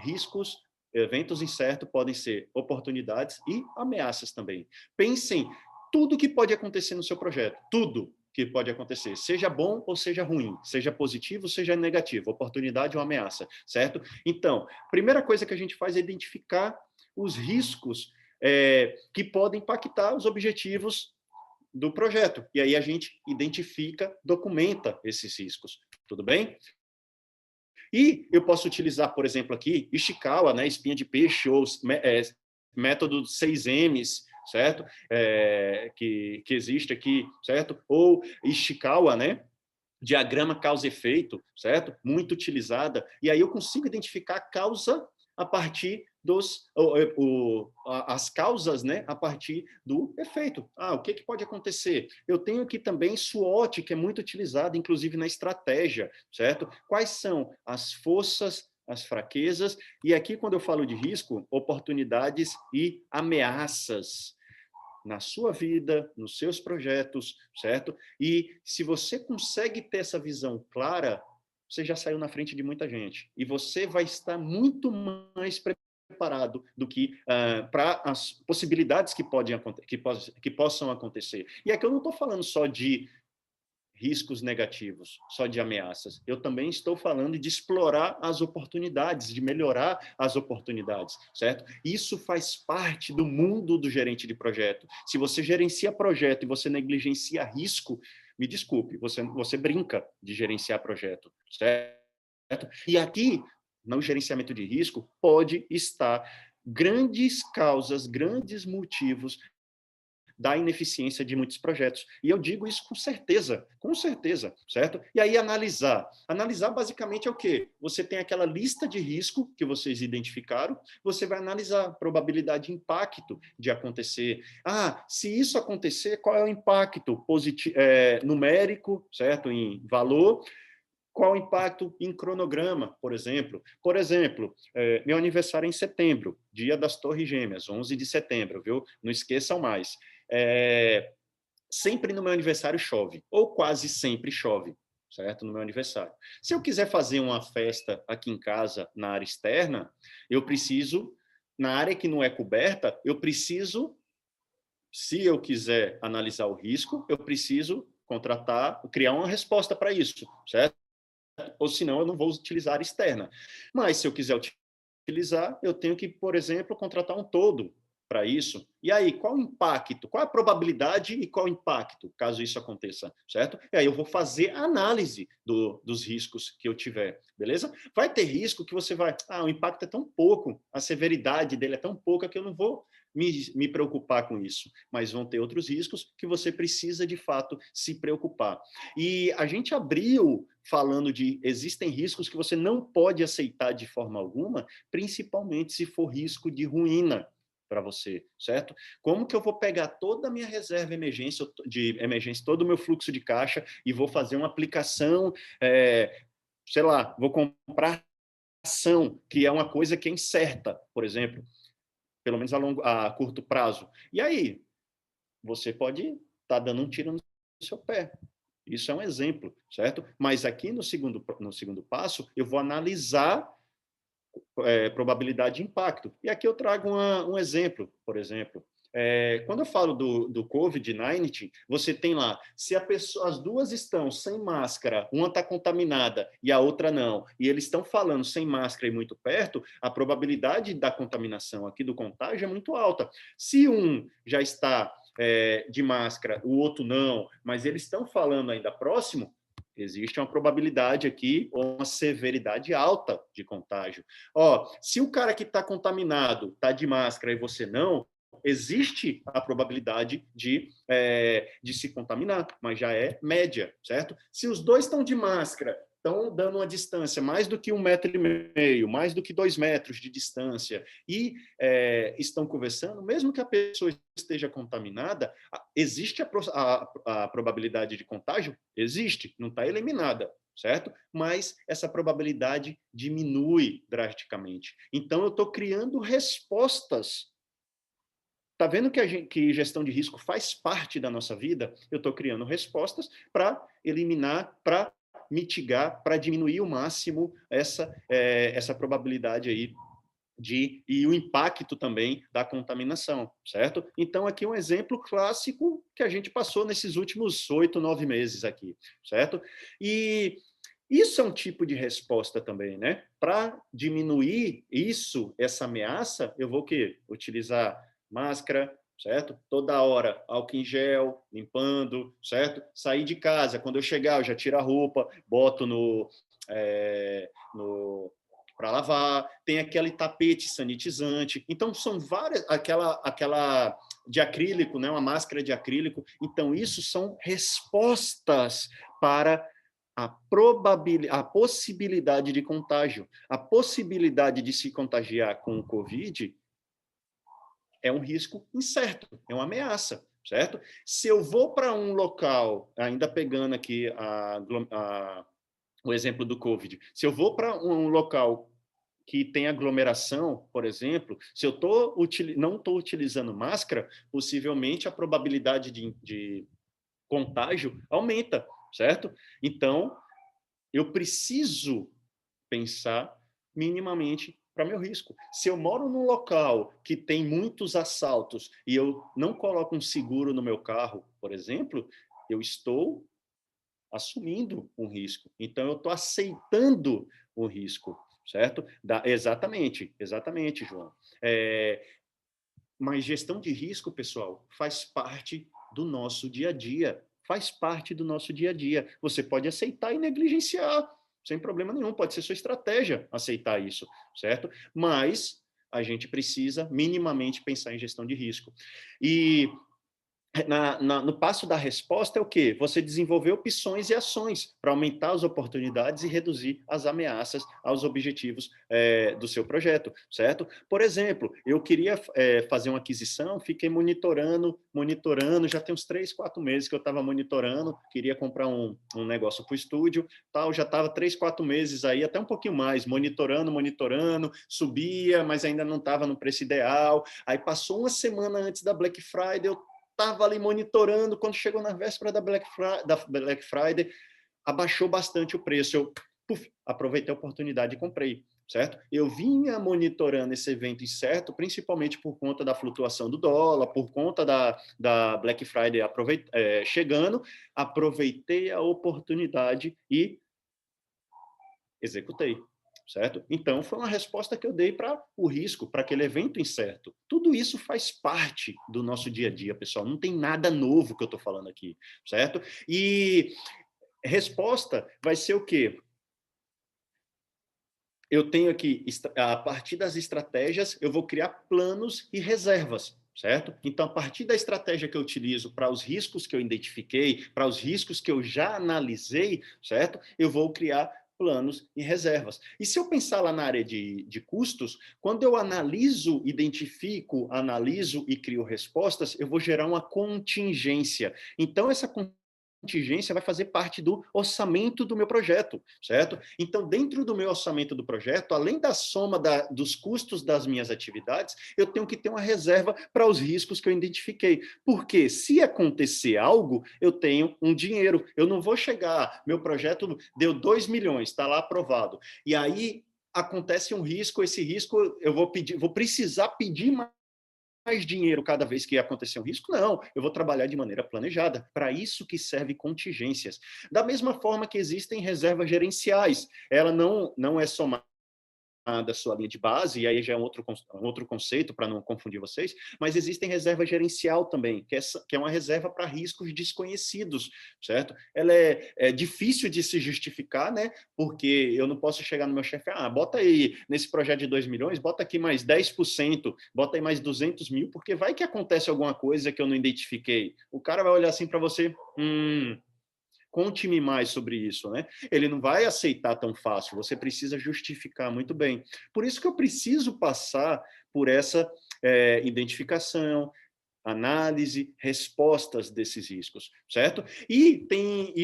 Riscos, eventos incertos podem ser oportunidades e ameaças também. Pensem tudo que pode acontecer no seu projeto, tudo que pode acontecer, seja bom ou seja ruim, seja positivo ou seja negativo, oportunidade ou ameaça, certo? Então, primeira coisa que a gente faz é identificar os riscos que podem impactar os objetivos do projeto. E aí a gente identifica, documenta esses riscos. Tudo bem? E eu posso utilizar, por exemplo, aqui, Ishikawa, né, espinha de peixe, ou método 6Ms, certo? Que existe aqui, certo? Ou Ishikawa, né? Diagrama causa-efeito, certo? Muito utilizada. E aí eu consigo identificar a causa a partir as causas, né, a partir do efeito. O que pode acontecer? Eu tenho aqui também SWOT, que é muito utilizado, inclusive na estratégia, certo? Quais são as forças, as fraquezas, e aqui, quando eu falo de risco, oportunidades e ameaças na sua vida, nos seus projetos, certo? E se você consegue ter essa visão clara, você já saiu na frente de muita gente. E você vai estar muito mais preparado do que para as possibilidades que possam acontecer. E aqui eu não estou falando só de riscos negativos, só de ameaças. Eu também estou falando de explorar as oportunidades, de melhorar as oportunidades, certo? Isso faz parte do mundo do gerente de projeto. Se você gerencia projeto e você negligencia risco, me desculpe, você brinca de gerenciar projeto, certo? E aqui, no gerenciamento de risco, pode estar grandes causas, grandes motivos da ineficiência de muitos projetos. E eu digo isso com certeza, certo? E aí analisar. Analisar basicamente é o quê? Você tem aquela lista de risco que vocês identificaram, você vai analisar a probabilidade de impacto de acontecer. Se isso acontecer, qual é o impacto numérico, certo? Em valor. Qual o impacto em cronograma, por exemplo? Por exemplo, meu aniversário é em setembro, dia das Torres Gêmeas, 11 de setembro, viu? Não esqueçam mais. Sempre no meu aniversário chove, ou quase sempre chove, certo? No meu aniversário. Se eu quiser fazer uma festa aqui em casa, na área externa, eu preciso, na área que não é coberta, se eu quiser analisar o risco, eu preciso criar uma resposta para isso, certo? Ou senão eu não vou utilizar a área externa. Mas se eu quiser utilizar, eu tenho que, por exemplo, contratar um todo para isso. E aí, qual o impacto? Qual a probabilidade e qual o impacto, caso isso aconteça, certo? E aí eu vou fazer a análise dos riscos que eu tiver, beleza? Vai ter risco que você o impacto é tão pouco, a severidade dele é tão pouca que eu não vou me preocupar com isso, mas vão ter outros riscos que você precisa, de fato, se preocupar. E a gente abriu falando de existem riscos que você não pode aceitar de forma alguma, principalmente se for risco de ruína para você, certo? Como que eu vou pegar toda a minha reserva de emergência, todo o meu fluxo de caixa e vou fazer uma aplicação, sei lá, vou comprar ação, que é uma coisa que é incerta, por exemplo, pelo menos a curto prazo. E aí, você pode estar dando um tiro no seu pé. Isso é um exemplo, certo? Mas aqui no segundo passo, eu vou analisar probabilidade de impacto. E aqui eu trago um exemplo, por exemplo. Quando eu falo do COVID-19, você tem lá, se as duas estão sem máscara, uma está contaminada e a outra não, e eles estão falando sem máscara e muito perto, a probabilidade da contaminação aqui, do contágio, é muito alta. Se um já está de máscara, o outro não, mas eles estão falando ainda próximo, existe uma probabilidade aqui, ou uma severidade alta de contágio. Se o cara que está contaminado está de máscara e você não, existe a probabilidade de se contaminar, mas já é média, certo? Se os dois estão de máscara, estão dando uma distância mais do que 1,5 metro, mais do que 2 metros de distância, e estão conversando, mesmo que a pessoa esteja contaminada, existe a probabilidade de contágio? Existe, não está eliminada, certo? Mas essa probabilidade diminui drasticamente. Então, eu estou criando respostas. Está vendo que gestão de risco faz parte da nossa vida? Eu estou criando respostas para eliminar, para mitigar, para diminuir ao máximo essa probabilidade aí e o impacto também da contaminação, certo? Então, aqui um exemplo clássico que a gente passou nesses últimos 8, 9 meses aqui, certo? E isso é um tipo de resposta também, né? Para diminuir essa ameaça, eu vou utilizar máscara, certo? Toda hora, álcool em gel, limpando, certo? Sair de casa, quando eu chegar, eu já tiro a roupa, boto para lavar, tem aquele tapete sanitizante. Então, são várias, aquela de acrílico, né? Uma máscara de acrílico. Então, isso são respostas para a possibilidade de contágio. A possibilidade de se contagiar com o COVID é um risco incerto, é uma ameaça, certo? Se eu vou para um local, ainda pegando aqui o exemplo do COVID, se eu vou para um local que tem aglomeração, por exemplo, se eu não estou utilizando máscara, possivelmente a probabilidade de contágio aumenta, certo? Então, eu preciso pensar minimamente para meu risco. Se eu moro num local que tem muitos assaltos e eu não coloco um seguro no meu carro, por exemplo, eu estou assumindo um risco. Então, eu estou aceitando o risco, certo? Exatamente, João. Mas gestão de risco, pessoal, faz parte do nosso dia a dia. Faz parte do nosso dia a dia. Você pode aceitar e negligenciar, sem problema nenhum. Pode ser sua estratégia aceitar isso, certo? Mas a gente precisa minimamente pensar em gestão de risco. E no passo da resposta é o quê? Você desenvolver opções e ações para aumentar as oportunidades e reduzir as ameaças aos objetivos do seu projeto, certo? Por exemplo, eu queria fazer uma aquisição, fiquei monitorando, já tem uns 3, 4 meses que eu estava monitorando, queria comprar um negócio para o estúdio, tal, já estava 3, 4 meses aí, até um pouquinho mais, monitorando, subia, mas ainda não estava no preço ideal, aí passou uma semana antes da Black Friday, eu estava ali monitorando, quando chegou na véspera da Black Friday, abaixou bastante o preço. Eu aproveitei a oportunidade e comprei, certo? Eu vinha monitorando esse evento incerto, principalmente por conta da flutuação do dólar, por conta da Black Friday chegando, aproveitei a oportunidade e executei. Certo? Então, foi uma resposta que eu dei para o risco, para aquele evento incerto. Tudo isso faz parte do nosso dia a dia, pessoal. Não tem nada novo que eu estou falando aqui, certo? E resposta vai ser o quê? Eu tenho aqui, a partir das estratégias, eu vou criar planos e reservas, certo? Então, a partir da estratégia que eu utilizo para os riscos que eu identifiquei, para os riscos que eu já analisei, certo? Eu vou criar planos e reservas. E se eu pensar lá na área de custos, quando eu analiso, identifico, analiso e crio respostas, eu vou gerar uma contingência. Então, essa contingência vai fazer parte do orçamento do meu projeto, certo? Então, dentro do meu orçamento do projeto, além da soma dos custos das minhas atividades, eu tenho que ter uma reserva para os riscos que eu identifiquei. Porque se acontecer algo, eu tenho um dinheiro. Eu não vou chegar, meu projeto deu 2 milhões, está lá aprovado. E aí acontece um risco, esse risco eu vou precisar pedir mais dinheiro cada vez que acontecer um risco? Não, eu vou trabalhar de maneira planejada. Para isso que serve contingências. Da mesma forma que existem reservas gerenciais. Ela não é somada da sua linha de base, e aí já é um outro conceito, para não confundir vocês, mas existem reserva gerencial também, que é uma reserva para riscos desconhecidos, certo? Ela é difícil de se justificar, né? Porque eu não posso chegar no meu chefe, bota aí, nesse projeto de 2 milhões, bota aqui mais 10%, bota aí mais 200 mil, porque vai que acontece alguma coisa que eu não identifiquei. O cara vai olhar assim para você, conte-me mais sobre isso, né? Ele não vai aceitar tão fácil, você precisa justificar muito bem. Por isso que eu preciso passar por essa identificação, análise, respostas desses riscos, certo? E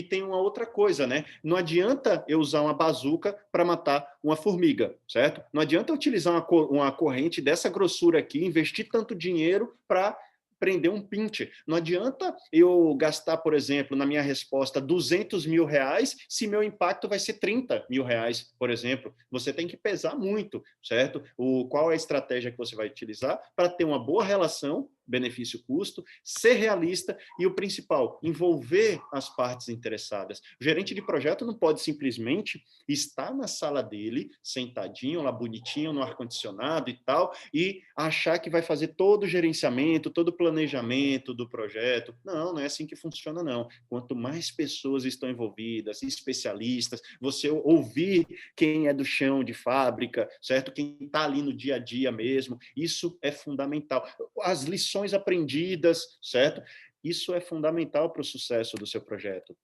tem uma outra coisa, né? Não adianta eu usar uma bazuca para matar uma formiga, certo? Não adianta eu utilizar uma corrente dessa grossura aqui, investir tanto dinheiro para prender um pinte. Não adianta eu gastar, por exemplo, na minha resposta, 200 mil reais, se meu impacto vai ser 30 mil reais, por exemplo. Você tem que pesar muito, certo? Qual é a estratégia que você vai utilizar para ter uma boa relação benefício-custo, ser realista e, o principal, envolver as partes interessadas. O gerente de projeto não pode simplesmente estar na sala dele, sentadinho, lá bonitinho, no ar-condicionado e tal, e achar que vai fazer todo o gerenciamento, todo o planejamento do projeto. Não é assim que funciona, não. Quanto mais pessoas estão envolvidas, especialistas, você ouvir quem é do chão de fábrica, certo? Quem está ali no dia a dia mesmo, isso é fundamental. As lições aprendidas, certo? Isso é fundamental para o sucesso do seu projeto.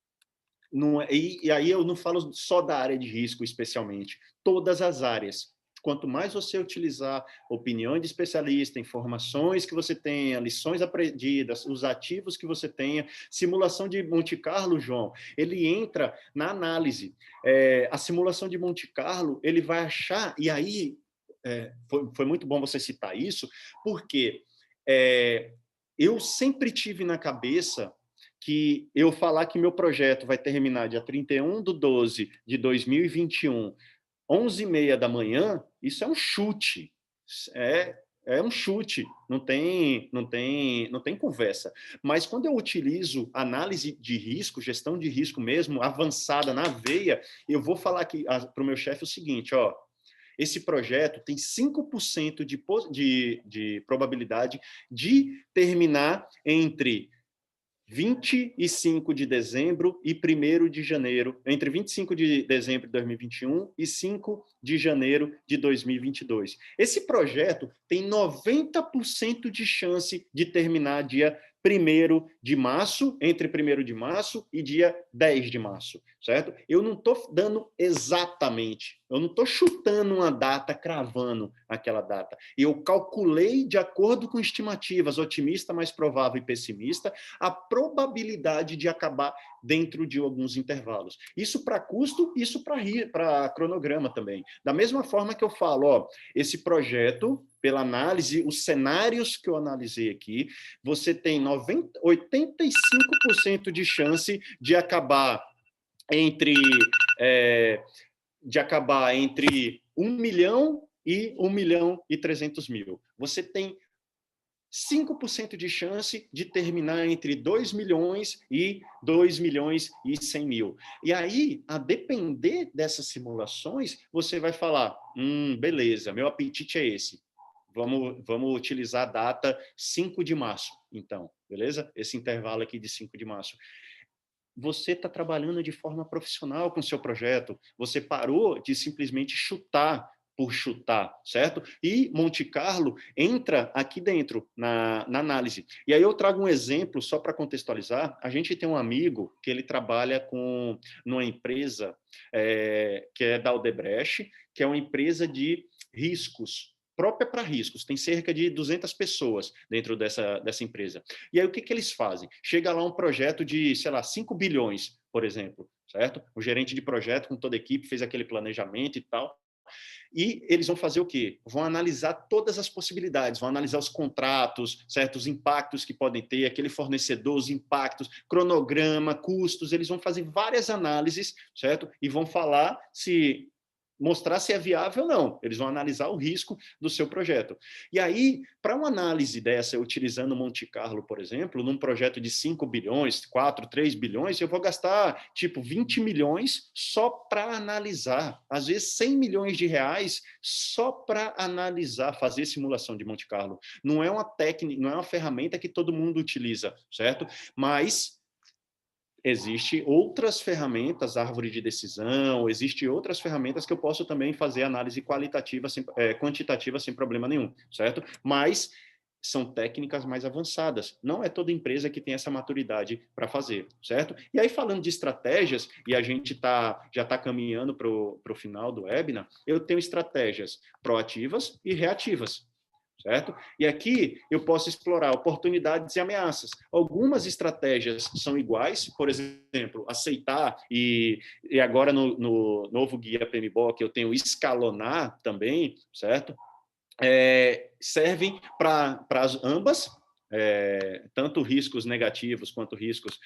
E aí eu não falo só da área de risco, especialmente, todas as áreas. Quanto mais você utilizar opinião de especialista, informações que você tenha, lições aprendidas, os ativos que você tenha, simulação de Monte Carlo, João, ele entra na análise. A simulação de Monte Carlo, ele vai achar, e aí foi muito bom você citar isso, porque eu sempre tive na cabeça que eu falar que meu projeto vai terminar dia 31/12 de 2021, 11h30 da manhã, isso é um chute. É um chute, não tem conversa. Mas quando eu utilizo análise de risco, gestão de risco mesmo, avançada na veia, eu vou falar aqui para o meu chefe o seguinte, esse projeto tem 5% de probabilidade de terminar entre 25 de dezembro e 1º de janeiro, entre 25 de dezembro de 2021 e 5 de janeiro de 2022. Esse projeto tem 90% de chance de terminar dia 1º de março, entre 1º de março e dia 10 de março, certo? Eu não estou dando exatamente, eu não estou chutando uma data, cravando aquela data. Eu calculei de acordo com estimativas, otimista, mais provável e pessimista, a probabilidade de acabar dentro de alguns intervalos. Isso para custo, isso para cronograma também. Da mesma forma que eu falo, esse projeto, pela análise, os cenários que eu analisei aqui, você tem 85% de chance de acabar entre 1 milhão e 1.300.000. Você tem 5% de chance de terminar entre 2 milhões e 2.100.000. E aí, a depender dessas simulações, você vai falar, beleza, meu apetite é esse. Vamos utilizar a data 5 de março, então, beleza? Esse intervalo aqui de 5 de março. Você está trabalhando de forma profissional com o seu projeto. Você parou de simplesmente chutar por chutar, certo? E Monte Carlo entra aqui dentro, na análise. E aí eu trago um exemplo, só para contextualizar. A gente tem um amigo que ele trabalha numa empresa que é da Odebrecht, que é uma empresa de riscos, própria para riscos, tem cerca de 200 pessoas dentro dessa empresa. E aí o que eles fazem? Chega lá um projeto de, sei lá, 5 bilhões, por exemplo, certo? O gerente de projeto com toda a equipe fez aquele planejamento e tal. E eles vão fazer o quê? Vão analisar todas as possibilidades, vão analisar os contratos, certos impactos que podem ter, aquele fornecedor, os impactos, cronograma, custos, eles vão fazer várias análises, certo? E vão falar mostrar se é viável ou não. Eles vão analisar o risco do seu projeto. E aí, para uma análise dessa, utilizando Monte Carlo, por exemplo, num projeto de 5 bilhões, 4, 3 bilhões, eu vou gastar, tipo, 20 milhões só para analisar. Às vezes, 100 milhões de reais só para analisar, fazer simulação de Monte Carlo. Não é uma técnica, não é uma ferramenta que todo mundo utiliza, certo? Mas existem outras ferramentas, árvore de decisão, existem outras ferramentas que eu posso também fazer análise qualitativa, quantitativa sem problema nenhum, certo? Mas são técnicas mais avançadas. Não é toda empresa que tem essa maturidade para fazer, certo? E aí, falando de estratégias, e a gente já está caminhando para o final do webinar, eu tenho estratégias proativas e reativas, certo? E aqui eu posso explorar oportunidades e ameaças. Algumas estratégias são iguais, por exemplo, aceitar, e agora no novo guia PMBOK eu tenho escalonar também, certo? Servem para ambas, tanto riscos negativos quanto riscos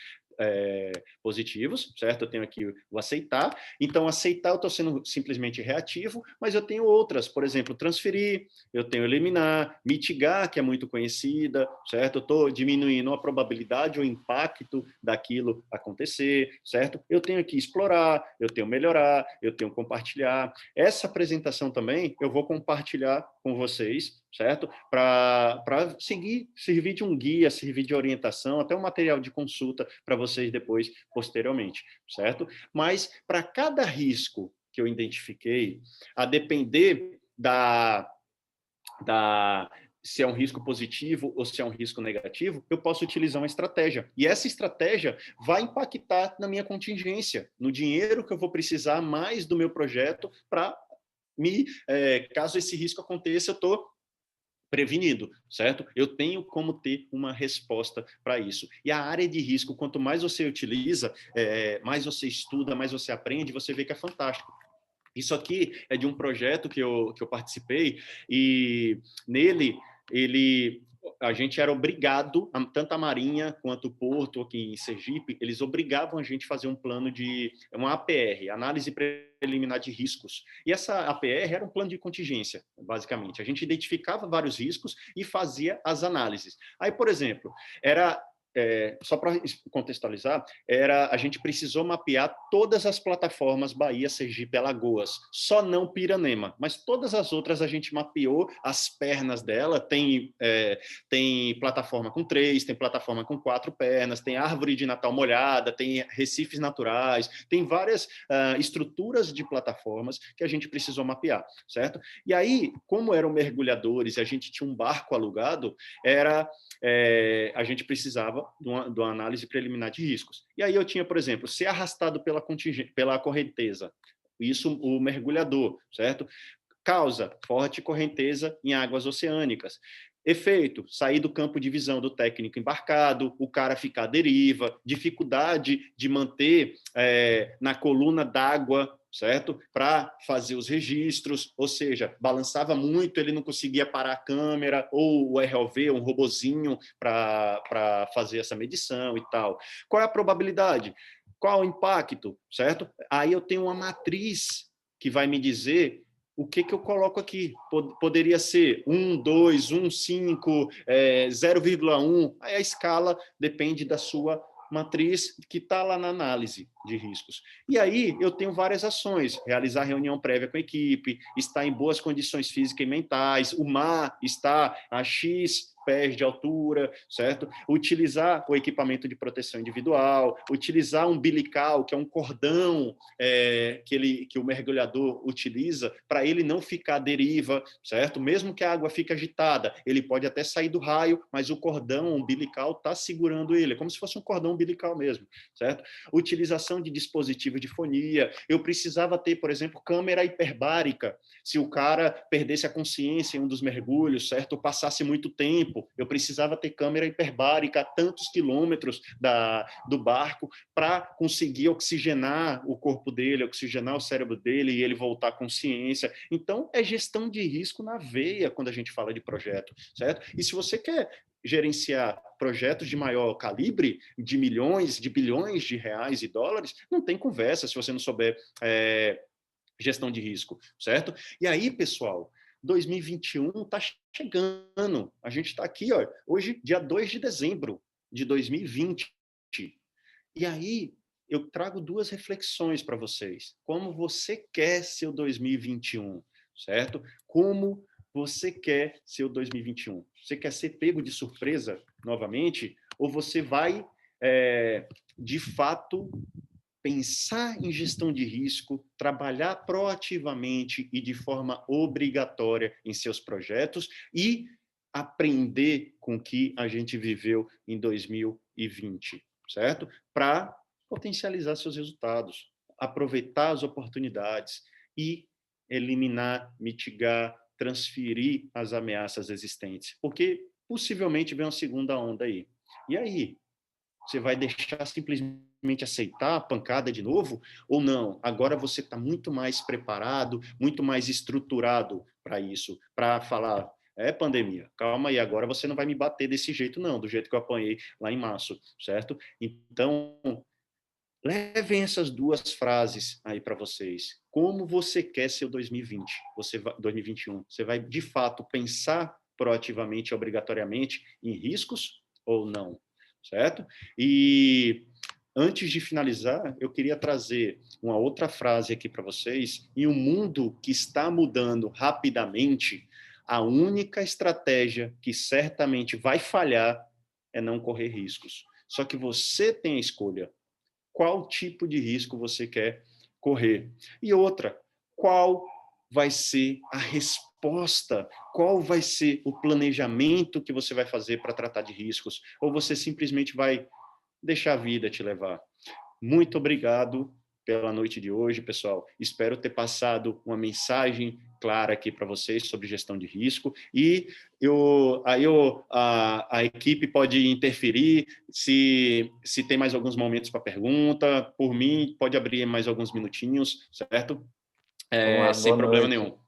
positivos, certo? Eu tenho aqui o aceitar. Então, aceitar, eu estou sendo simplesmente reativo, mas eu tenho outras, por exemplo, transferir, eu tenho eliminar, mitigar, que é muito conhecida, certo? Eu estou diminuindo a probabilidade ou impacto daquilo acontecer, certo? Eu tenho aqui explorar, eu tenho melhorar, eu tenho compartilhar. Essa apresentação também eu vou compartilhar com vocês, certo? Para servir de um guia, servir de orientação, até um material de consulta para vocês depois, posteriormente, certo? Mas para cada risco que eu identifiquei, a depender se é um risco positivo ou se é um risco negativo, eu posso utilizar uma estratégia. E essa estratégia vai impactar na minha contingência, no dinheiro que eu vou precisar mais do meu projeto para caso esse risco aconteça, eu estou prevenido, certo? Eu tenho como ter uma resposta para isso. E a área de risco, quanto mais você utiliza, mais você estuda, mais você aprende, você vê que é fantástico. Isso aqui é de um projeto que eu participei, e nele a gente era obrigado, tanto a Marinha quanto o Porto aqui em Sergipe, eles obrigavam a gente a fazer um plano de uma APR, Análise Preliminar de Riscos. E essa APR era um plano de contingência, basicamente. A gente identificava vários riscos e fazia as análises. Aí, por exemplo, só para contextualizar, a gente precisou mapear todas as plataformas Bahia, Sergipe, Alagoas, só não Piranema, mas todas as outras a gente mapeou as pernas dela, tem plataforma com 3, tem plataforma com 4 pernas, tem árvore de Natal molhada, tem recifes naturais, tem várias estruturas de plataformas que a gente precisou mapear, certo? E aí, como eram mergulhadores e a gente tinha um barco alugado, a gente precisava de uma análise preliminar de riscos. E aí eu tinha, por exemplo, ser arrastado pela correnteza, isso o mergulhador, certo? Causa, forte correnteza em águas oceânicas. Efeito, sair do campo de visão do técnico embarcado, o cara ficar à deriva, dificuldade de manter na coluna d'água, certo? Para fazer os registros, ou seja, balançava muito, ele não conseguia parar a câmera, ou o ROV, um robozinho, para fazer essa medição e tal. Qual é a probabilidade? Qual o impacto, certo? Aí eu tenho uma matriz que vai me dizer o que eu coloco aqui. Poderia ser 1, 2, 1, 5, 0,1. Aí a escala depende da sua matriz que está lá na análise de riscos. E aí eu tenho várias ações: realizar reunião prévia com a equipe, estar em boas condições físicas e mentais, o mar está a X pés de altura, certo? Utilizar o equipamento de proteção individual, utilizar um umbilical, que é um cordão que o mergulhador utiliza para ele não ficar à deriva, certo? Mesmo que a água fique agitada, ele pode até sair do raio, mas o cordão umbilical está segurando ele, é como se fosse um cordão umbilical mesmo, certo? Utilização de dispositivo de fonia. Eu precisava ter, por exemplo, câmera hiperbárica. Se o cara perdesse a consciência em um dos mergulhos, certo? Ou passasse muito tempo, eu precisava ter câmera hiperbárica a tantos quilômetros do barco para conseguir oxigenar o corpo dele, oxigenar o cérebro dele e ele voltar à consciência. Então, é gestão de risco na veia quando a gente fala de projeto, certo? E se você quer gerenciar projetos de maior calibre, de milhões, de bilhões de reais e dólares, não tem conversa se você não souber gestão de risco, certo? E aí, pessoal, 2021 está chegando. A gente está aqui, ó, hoje, dia 2 de dezembro de 2020. E aí, eu trago duas reflexões para vocês. Como você quer seu 2021, certo? Como você quer seu 2021? Você quer ser pego de surpresa novamente? Ou você vai, de fato, pensar em gestão de risco, trabalhar proativamente e de forma obrigatória em seus projetos e aprender com o que a gente viveu em 2020, certo? Para potencializar seus resultados, aproveitar as oportunidades e eliminar, mitigar, transferir as ameaças existentes, porque possivelmente vem uma segunda onda aí. E aí? Você vai deixar simplesmente aceitar a pancada de novo? Ou não? Agora você está muito mais preparado, muito mais estruturado para isso, para falar, pandemia, calma aí, agora você não vai me bater desse jeito não, do jeito que eu apanhei lá em março, certo? Então, levem essas duas frases aí para vocês. Como você quer seu 2020, 2021? Você vai, de fato, pensar proativamente e obrigatoriamente em riscos ou não? Certo? E antes de finalizar, eu queria trazer uma outra frase aqui para vocês. Em um mundo que está mudando rapidamente, a única estratégia que certamente vai falhar é não correr riscos. Só que você tem a escolha. Qual tipo de risco você quer correr? E outra, qual vai ser a resposta? Qual vai ser o planejamento que você vai fazer para tratar de riscos? Ou você simplesmente vai deixar a vida te levar? Muito obrigado pela noite de hoje, pessoal. Espero ter passado uma mensagem clara aqui para vocês sobre gestão de risco. E a equipe pode interferir se tem mais alguns momentos para pergunta. Por mim, pode abrir mais alguns minutinhos, certo? Vamos lá, Sem boa problema noite. nenhum.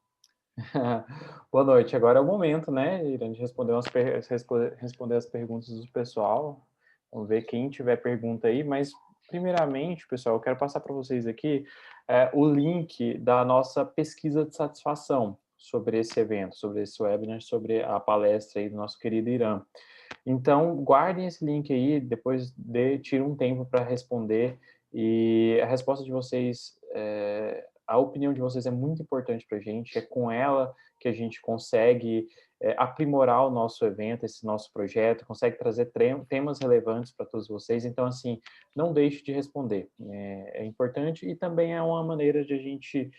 Boa noite. Agora é o momento, né, Irã, de responder as perguntas do pessoal. Vamos ver quem tiver pergunta aí, mas primeiramente, pessoal, eu quero passar para vocês aqui o link da nossa pesquisa de satisfação sobre esse evento, sobre esse webinar, sobre a palestra aí do nosso querido Irã. Então, guardem esse link aí, depois tire um tempo para responder, e a resposta de vocês, a opinião de vocês é muito importante para a gente, é com ela que a gente consegue aprimorar o nosso evento, esse nosso projeto, consegue trazer temas relevantes para todos vocês. Então, assim, não deixe de responder. É importante e também é uma maneira de a gente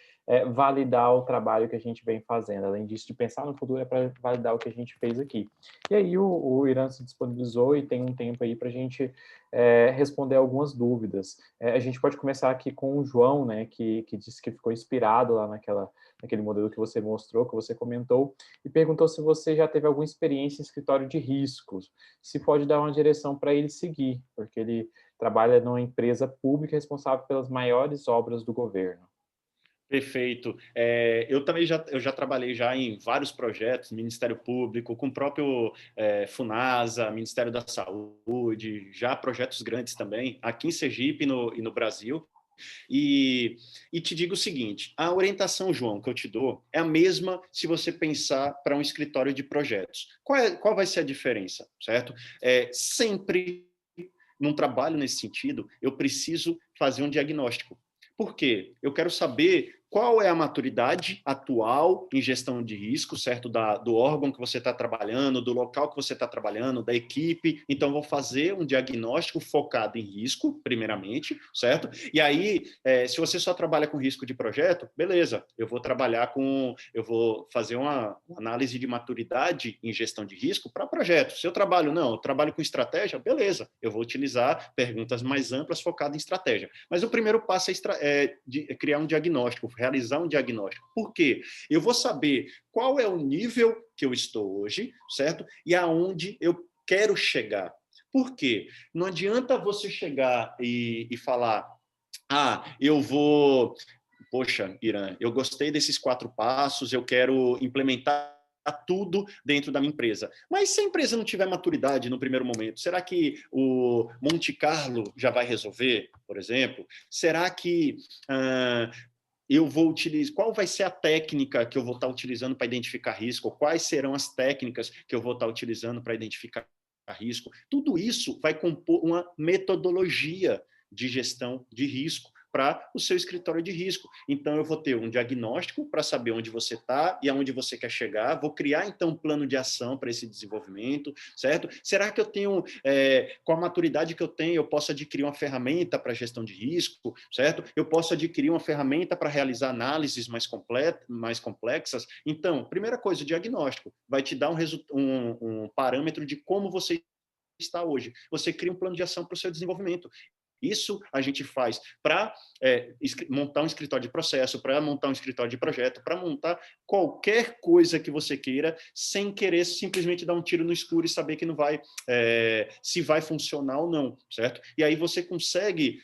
validar o trabalho que a gente vem fazendo. Além disso, de pensar no futuro, é para validar o que a gente fez aqui. E aí o Irã se disponibilizou e tem um tempo aí para a gente responder algumas dúvidas. A gente pode começar aqui com o João, né, que disse que ficou inspirado lá naquele modelo que você mostrou, que você comentou, e perguntou se você já teve alguma experiência em escritório de riscos, se pode dar uma direção para ele seguir, porque ele trabalha numa empresa pública responsável pelas maiores obras do governo. Perfeito. Eu também já trabalhei já em vários projetos, Ministério Público, com o próprio Funasa, Ministério da Saúde, já projetos grandes também, aqui em Sergipe e no Brasil. E te digo o seguinte, a orientação, João, que eu te dou é a mesma se você pensar para um escritório de projetos. Qual vai ser a diferença, certo? Sempre, num trabalho nesse sentido, eu preciso fazer um diagnóstico. Por quê? Eu quero saber qual é a maturidade atual em gestão de risco, certo? Do órgão que você está trabalhando, do local que você está trabalhando, da equipe. Então, vou fazer um diagnóstico focado em risco, primeiramente, certo? E aí, se você só trabalha com risco de projeto, beleza, eu vou fazer uma análise de maturidade em gestão de risco para projeto. Se eu trabalho com estratégia, beleza, eu vou utilizar perguntas mais amplas focadas em estratégia. Mas o primeiro passo é criar um diagnóstico, realizar um diagnóstico. Por quê? Eu vou saber qual é o nível que eu estou hoje, certo? E aonde eu quero chegar. Por quê? Não adianta você chegar e falar, eu vou... Poxa, Irã, eu gostei desses 4 passos, eu quero implementar tudo dentro da minha empresa. Mas se a empresa não tiver maturidade no primeiro momento, será que o Monte Carlo já vai resolver, por exemplo? Será que eu vou utilizar, qual vai ser a técnica que eu vou estar utilizando para identificar risco? Quais serão as técnicas que eu vou estar utilizando para identificar risco? Tudo isso vai compor uma metodologia de gestão de risco para o seu escritório de risco. Então, eu vou ter um diagnóstico para saber onde você está e aonde você quer chegar. Vou criar, então, um plano de ação para esse desenvolvimento, certo? Será que eu tenho, com a maturidade que eu tenho, eu posso adquirir uma ferramenta para gestão de risco, certo? Eu posso adquirir uma ferramenta para realizar análises mais complexas. Então, primeira coisa, o diagnóstico vai te dar um parâmetro de como você está hoje. Você cria um plano de ação para o seu desenvolvimento. Isso a gente faz para montar um escritório de processo, para montar um escritório de projeto, para montar qualquer coisa que você queira, sem querer simplesmente dar um tiro no escuro e saber que não vai, se vai funcionar ou não, certo? E aí você consegue,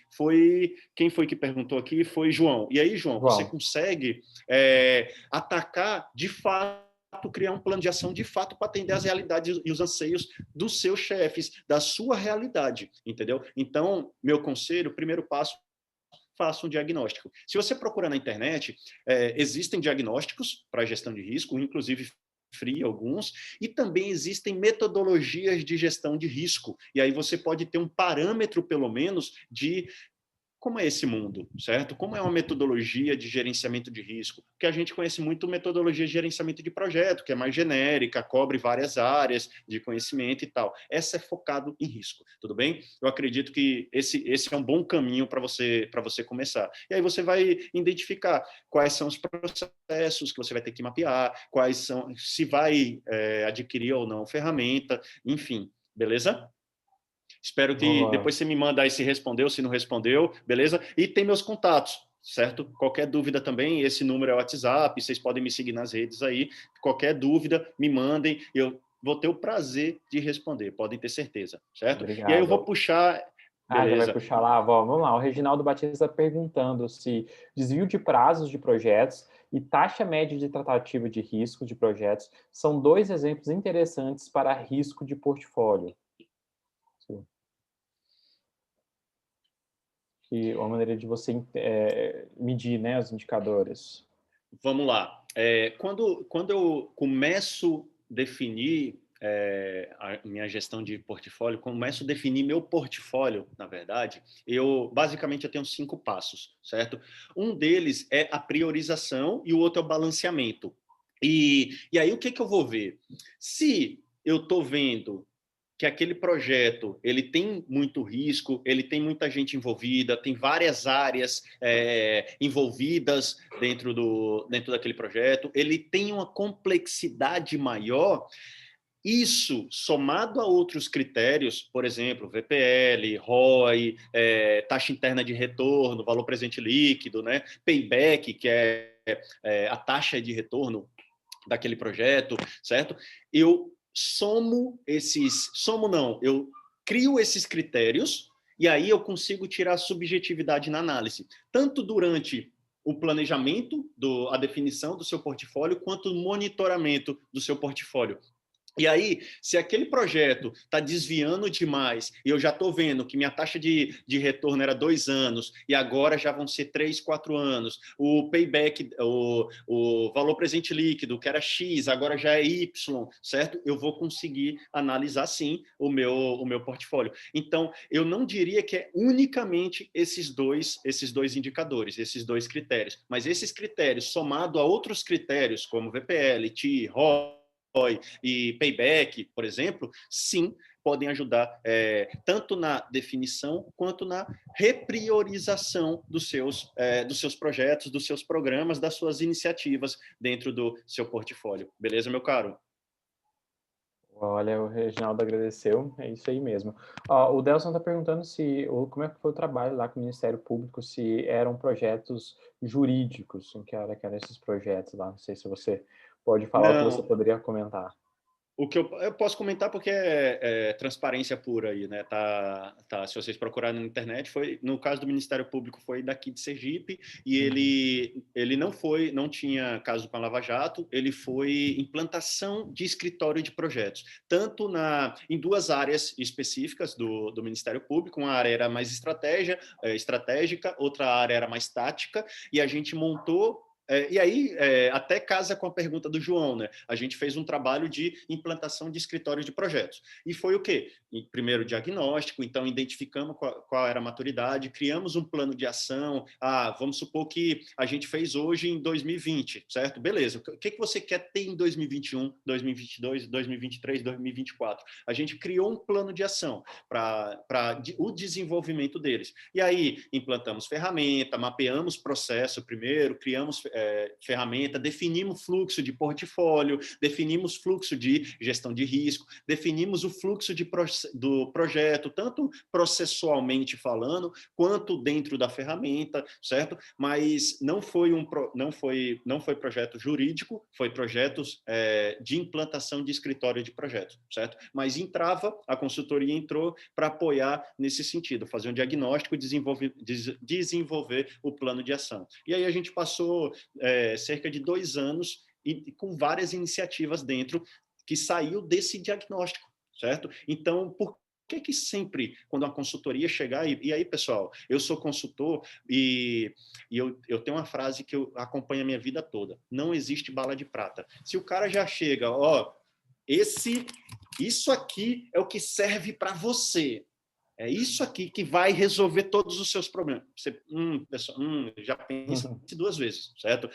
quem foi que perguntou aqui? Foi João. E aí, João, você consegue atacar de fato, criar um plano de ação de fato para atender as realidades e os anseios dos seus chefes, da sua realidade, entendeu? Então, meu conselho, primeiro passo, faça um diagnóstico. Se você procura na internet, existem diagnósticos para gestão de risco, inclusive free alguns, e também existem metodologias de gestão de risco. E aí você pode ter um parâmetro, pelo menos, de como é esse mundo, certo? Como é uma metodologia de gerenciamento de risco? Porque a gente conhece muito metodologia de gerenciamento de projeto, que é mais genérica, cobre várias áreas de conhecimento e tal. Essa é focado em risco, tudo bem? Eu acredito que esse é um bom caminho para você começar. E aí você vai identificar quais são os processos que você vai ter que mapear, se vai adquirir ou não ferramenta, enfim, beleza? Espero que depois você me manda aí se respondeu, se não respondeu, beleza? E tem meus contatos, certo? Qualquer dúvida também, esse número é o WhatsApp, vocês podem me seguir nas redes aí. Qualquer dúvida, me mandem, eu vou ter o prazer de responder, podem ter certeza, certo? Obrigado. E aí eu vou puxar... Beleza. Já vai puxar lá, vamos lá. O Reginaldo Batista está perguntando se desvio de prazos de projetos e taxa média de tratativa de risco de projetos são 2 exemplos interessantes para risco de portfólio. Que é uma maneira de você medir, né, os indicadores. Vamos lá. Quando eu começo a definir a minha gestão de portfólio, começo a definir meu portfólio, na verdade, basicamente eu tenho 5 passos, certo? Um deles é a priorização e o outro é o balanceamento. E aí o que eu vou ver? Se eu estou vendo que aquele projeto ele tem muito risco, ele tem muita gente envolvida, tem várias áreas envolvidas dentro daquele projeto, ele tem uma complexidade maior. Isso, somado a outros critérios, por exemplo, VPL, ROI, taxa interna de retorno, valor presente líquido, né? Payback, que é a taxa de retorno daquele projeto, certo? Eu eu crio esses critérios e aí eu consigo tirar subjetividade na análise, tanto durante o planejamento, a definição do seu portfólio, quanto o monitoramento do seu portfólio. E aí, se aquele projeto está desviando demais, e eu já estou vendo que minha taxa de retorno era 2 anos, e agora já vão ser 3, 4 anos, o payback, o valor presente líquido, que era X, agora já é Y, certo? Eu vou conseguir analisar, sim, o meu portfólio. Então, eu não diria que é unicamente esses dois indicadores, esses dois critérios, mas esses critérios, somado a outros critérios, como VPL, TI, ROI e payback, por exemplo, sim, podem ajudar tanto na definição quanto na repriorização dos seus projetos, dos seus programas, das suas iniciativas dentro do seu portfólio. Beleza, meu caro? Olha, o Reginaldo agradeceu, é isso aí mesmo. Ó, o Delson está perguntando como é que foi o trabalho lá com o Ministério Público, se eram projetos jurídicos, em que eram esses projetos lá, não sei se você pode falar o que você Não, poderia comentar. o que eu posso comentar porque é transparência pura aí, né? Se vocês procurarem na internet, foi no caso do Ministério Público foi daqui de Sergipe e ele não tinha caso com a Lava Jato, ele foi implantação de escritório de projetos, tanto em duas áreas específicas do Ministério Público, uma área era mais estratégica, outra área era mais tática, e a gente montou. E aí, até casa com a pergunta do João, né? A gente fez um trabalho de implantação de escritórios de projetos. E foi o quê? Primeiro, diagnóstico, então identificamos qual era a maturidade, criamos um plano de ação. Vamos supor que a gente fez hoje em 2020, certo? Beleza, o que você quer ter em 2021, 2022, 2023, 2024? A gente criou um plano de ação para o desenvolvimento deles. E aí, implantamos ferramenta, mapeamos processo primeiro, criamos ferramenta, definimos fluxo de portfólio, definimos fluxo de gestão de risco, definimos o fluxo do projeto, tanto processualmente falando, quanto dentro da ferramenta, certo? Mas não foi projeto jurídico, foi projetos de implantação de escritório de projetos, certo? Mas a consultoria entrou para apoiar nesse sentido, fazer um diagnóstico, desenvolver o plano de ação. E aí a gente passou cerca de 2 anos e com várias iniciativas dentro que saiu desse diagnóstico, certo? Então, por que sempre, quando uma consultoria chegar, e aí, pessoal, eu sou consultor e eu tenho uma frase que eu acompanho a minha vida toda, não existe bala de prata. Se o cara já chega, isso aqui é o que serve para você, é isso aqui que vai resolver todos os seus problemas. Você pessoal, já pense 2 vezes, certo?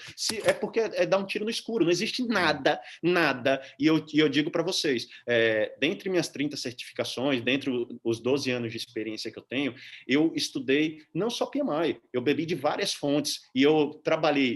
É porque dar um tiro no escuro, não existe nada. E eu digo para vocês, dentre minhas 30 certificações, dentre os 12 anos de experiência que eu tenho, eu estudei não só PMI, eu bebi de várias fontes e eu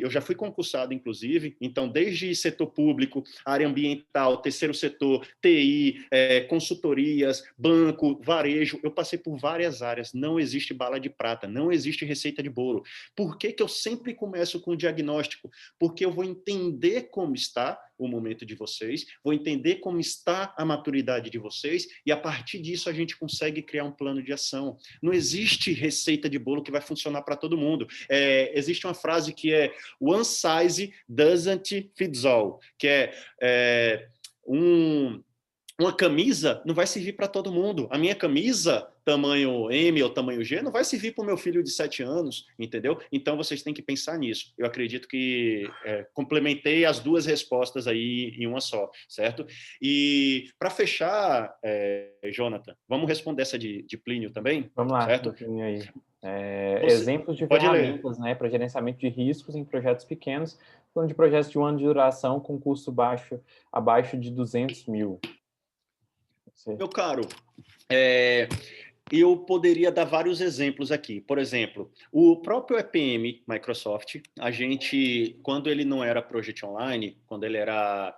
já fui concursado, inclusive, então desde setor público, área ambiental, terceiro setor, TI, consultorias, banco, varejo, eu passei por várias áreas, não existe bala de prata, não existe receita de bolo. Por que eu sempre começo com o diagnóstico? Porque eu vou entender como está o momento de vocês, vou entender como está a maturidade de vocês e a partir disso a gente consegue criar um plano de ação. Não existe receita de bolo que vai funcionar para todo mundo. Existe uma frase que é one size doesn't fit all, que uma camisa não vai servir para todo mundo. A minha camisa, tamanho M ou tamanho G, não vai servir para o meu filho de 7 anos, entendeu? Então, vocês têm que pensar nisso. Eu acredito que complementei as duas respostas aí em uma só, certo? E, para fechar, Jonathan, vamos responder essa de Plínio também, Vamos lá, certo? Plínio aí. Você Exemplos de pode ler. ferramentas, né, para gerenciamento de riscos em projetos pequenos, falando de projetos de 1 ano de duração com custo baixo, abaixo de 200 mil. Meu caro, eu poderia dar vários exemplos aqui. Por exemplo, o próprio EPM Microsoft, a gente, quando ele não era Project Online, quando ele era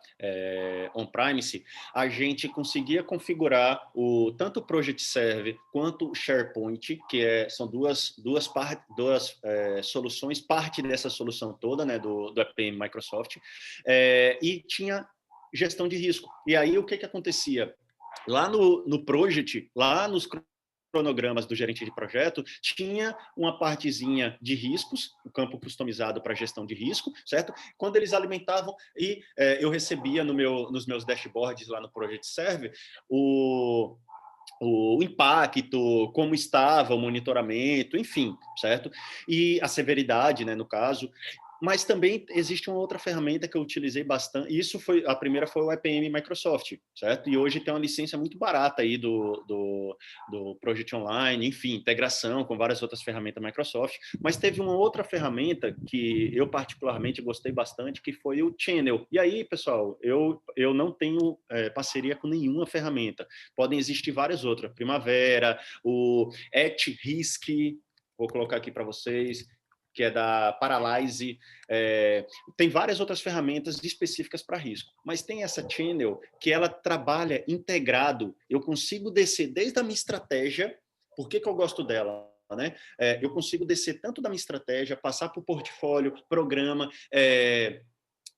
on-premise, a gente conseguia configurar tanto o Project Server quanto o SharePoint, que são duas soluções, parte dessa solução toda, né, do EPM Microsoft, e tinha gestão de risco. E aí, o que acontecia? Lá no Project, lá nos cronogramas do gerente de projeto, tinha uma partezinha de riscos, o campo customizado para gestão de risco, certo? Quando eles alimentavam, e eu recebia nos meus dashboards lá no Project Server o impacto, como estava o monitoramento, enfim, certo? E a severidade, né, no caso. Mas também existe uma outra ferramenta que eu utilizei bastante. Isso foi a primeira, foi o IPM Microsoft, certo? E hoje tem uma licença muito barata aí do Project Online, enfim, integração com várias outras ferramentas Microsoft. Mas teve uma outra ferramenta que eu particularmente gostei bastante, que foi o Channel. E aí, pessoal, eu não tenho parceria com nenhuma ferramenta. Podem existir várias outras. Primavera, o @risk, vou colocar aqui para vocês, que é da Paralyze. Tem várias outras ferramentas específicas para risco, mas tem essa Channel que ela trabalha integrado. Eu consigo descer desde a minha estratégia. Por que eu gosto dela? Né? Eu consigo descer tanto da minha estratégia, passar por portfólio, programa,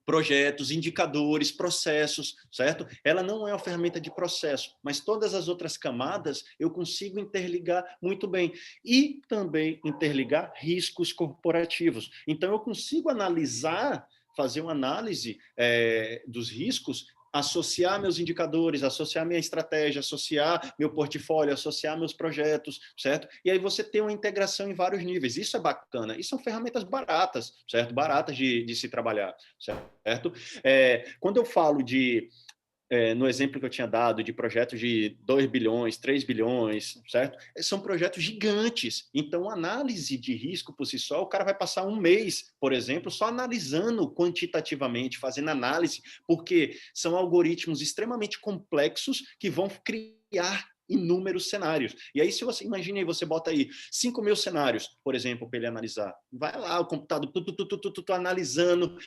projetos, indicadores, processos, certo? Ela não é uma ferramenta de processo, mas todas as outras camadas eu consigo interligar muito bem. E também interligar riscos corporativos. Então, eu consigo fazer uma análise dos riscos, associar meus indicadores, associar minha estratégia, associar meu portfólio, associar meus projetos, certo? E aí você tem uma integração em vários níveis. Isso é bacana. E são ferramentas baratas, certo? Baratas de se trabalhar, certo? Quando eu falo no exemplo que eu tinha dado, de projetos de 2 bilhões, 3 bilhões, certo? São projetos gigantes. Então, análise de risco por si só, o cara vai passar um mês, por exemplo, só analisando quantitativamente, fazendo análise, porque são algoritmos extremamente complexos que vão criar inúmeros cenários. E aí, se você imagina aí, você bota aí 5.000 cenários, por exemplo, para ele analisar. Vai lá, o computador analisando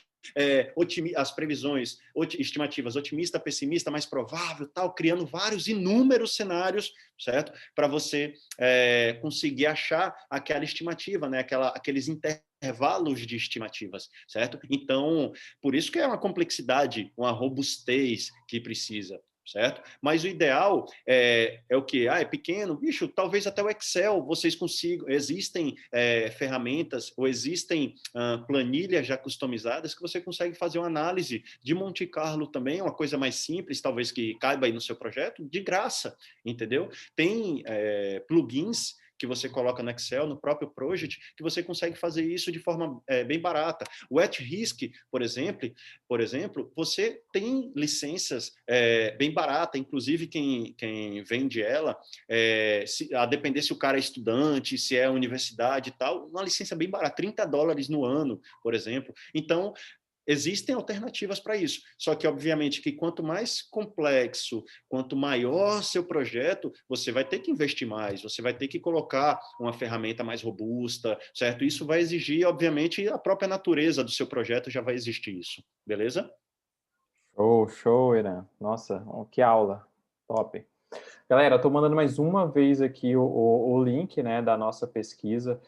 as previsões, estimativas, otimista, pessimista, mais provável, tal, criando vários, inúmeros cenários, certo? Para você conseguir achar aquela estimativa, né? Aqueles intervalos de estimativas, certo? Então, por isso que é uma complexidade, uma robustez que precisa, certo? Mas o ideal é o quê? É pequeno? Bicho, talvez até o Excel vocês consigam. Existem ferramentas ou existem planilhas já customizadas que você consegue fazer uma análise de Monte Carlo também, uma coisa mais simples, talvez que caiba aí no seu projeto, de graça, entendeu? Tem plugins que você coloca no Excel, no próprio Project, que você consegue fazer isso de forma bem barata. O @risk, por exemplo, você tem licenças bem barata, inclusive quem vende ela, a depender se o cara é estudante, se é universidade e tal, uma licença bem barata, $30 no ano, por exemplo. Então, existem alternativas para isso. Só que, obviamente, que quanto mais complexo, quanto maior seu projeto, você vai ter que investir mais, você vai ter que colocar uma ferramenta mais robusta, certo? Isso vai exigir, obviamente, a própria natureza do seu projeto já vai existir isso, beleza? Show, Irã. Nossa, que aula. Top. Galera, estou mandando mais uma vez aqui o link, né, da nossa pesquisa.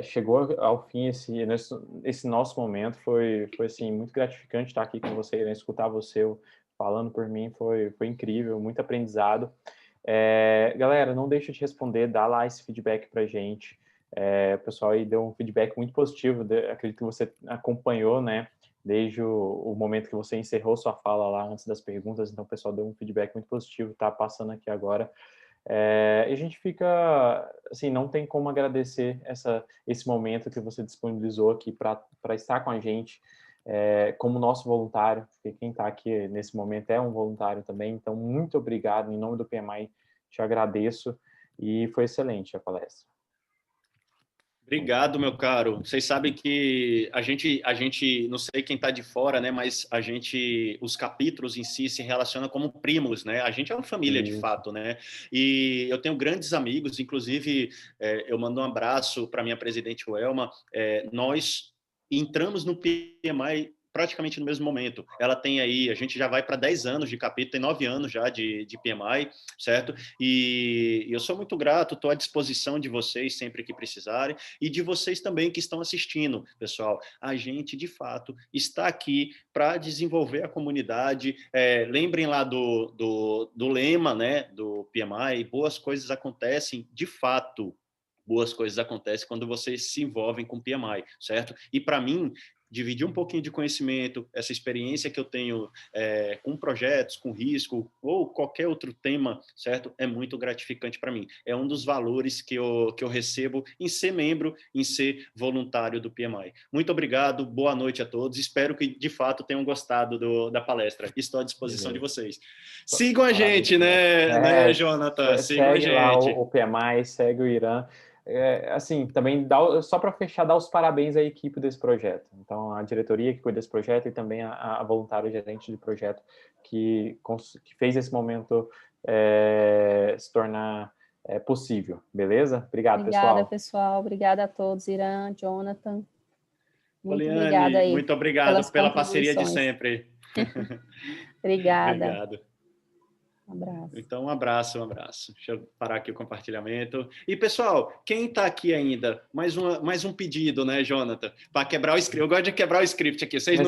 Chegou ao fim esse nosso momento. Foi assim, muito gratificante estar aqui com você, né, escutar você falando por mim. Foi incrível, muito aprendizado. Galera, não deixa de responder, dá lá esse feedback para a gente. O pessoal aí deu um feedback muito positivo. Acredito que você acompanhou, né, desde o momento que você encerrou sua fala lá antes das perguntas, então o pessoal deu um feedback muito positivo, tá passando aqui agora. E a gente fica, assim, não tem como agradecer esse momento que você disponibilizou aqui para estar com a gente, como nosso voluntário, porque quem está aqui nesse momento é um voluntário também, então muito obrigado, em nome do PMI, te agradeço, e foi excelente a palestra. Obrigado, meu caro. Vocês sabem que a gente, não sei quem está de fora, né? Mas os capítulos em si se relacionam como primos, né? A gente é uma família de fato, né? E eu tenho grandes amigos, inclusive eu mando um abraço para minha presidente Welma. Nós entramos no PMI praticamente no mesmo momento. Ela tem aí, a gente já vai para 10 anos de capítulo, tem 9 anos já de PMI, certo? E eu sou muito grato, estou à disposição de vocês sempre que precisarem, e de vocês também que estão assistindo, pessoal. A gente, de fato, está aqui para desenvolver a comunidade. Lembrem lá do lema, né, do PMI, boas coisas acontecem, de fato. Boas coisas acontecem quando vocês se envolvem com PMI, certo? E para mim, dividir um pouquinho de conhecimento, essa experiência que eu tenho com projetos, com risco, ou qualquer outro tema, certo? É muito gratificante para mim. É um dos valores que eu recebo em ser membro, em ser voluntário do PMI. Muito obrigado, boa noite a todos. Espero que, de fato, tenham gostado da palestra. Estou à disposição de vocês. Sigam a gente, né, Jonathan? Sigam a Segue lá gente. o PMI, segue o Irã. Assim, também só para fechar, dar os parabéns à equipe desse projeto. Então, a diretoria que cuida desse projeto e também a voluntária gerente de projeto que fez esse momento se tornar possível. Beleza? Obrigado, Obrigada, pessoal. Pessoal. Obrigada a todos, Irã, Jonathan. Muito Poliane, obrigada aí. muito obrigado pela parceria de contribuições. sempre. Obrigada. Obrigado. Um abraço. Então, um abraço. Deixa eu parar aqui o compartilhamento. E, pessoal, quem está aqui ainda, mais um pedido, né, Jonathan? Para quebrar o script. Eu gosto de quebrar o script aqui. Vocês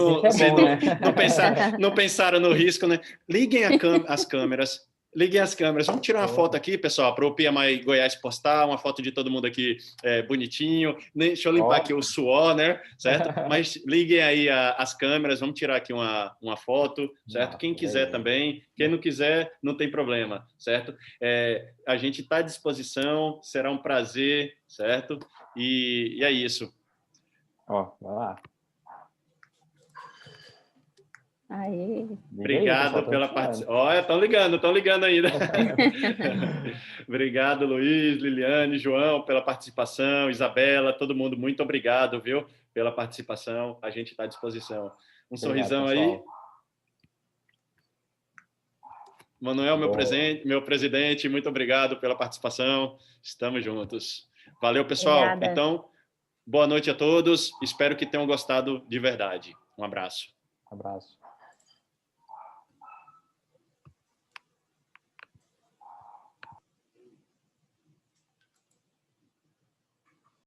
não pensaram no risco, né? Liguem as câmeras. Liguem as câmeras. Vamos tirar uma foto aqui, pessoal, para o PMI Goiás postar, uma foto de todo mundo aqui bonitinho. Deixa eu limpar aqui o suor, né? Certo? Mas liguem aí as câmeras, vamos tirar aqui uma foto, certo? Quem quiser também. Quem não quiser, não tem problema, certo? A gente está à disposição, será um prazer, certo? E é isso. Vai lá. Aí. Obrigado pela participação. Olha, estão ligando ainda. Obrigado, Luiz, Liliane, João, pela participação, Isabela, todo mundo, muito obrigado, viu, pela participação. A gente está à disposição. Obrigado, sorrisão pessoal. Aí. Manuel, meu presidente, muito obrigado pela participação. Estamos juntos. Valeu, pessoal. Obrigada. Então, boa noite a todos. Espero que tenham gostado de verdade. Um abraço. Um abraço.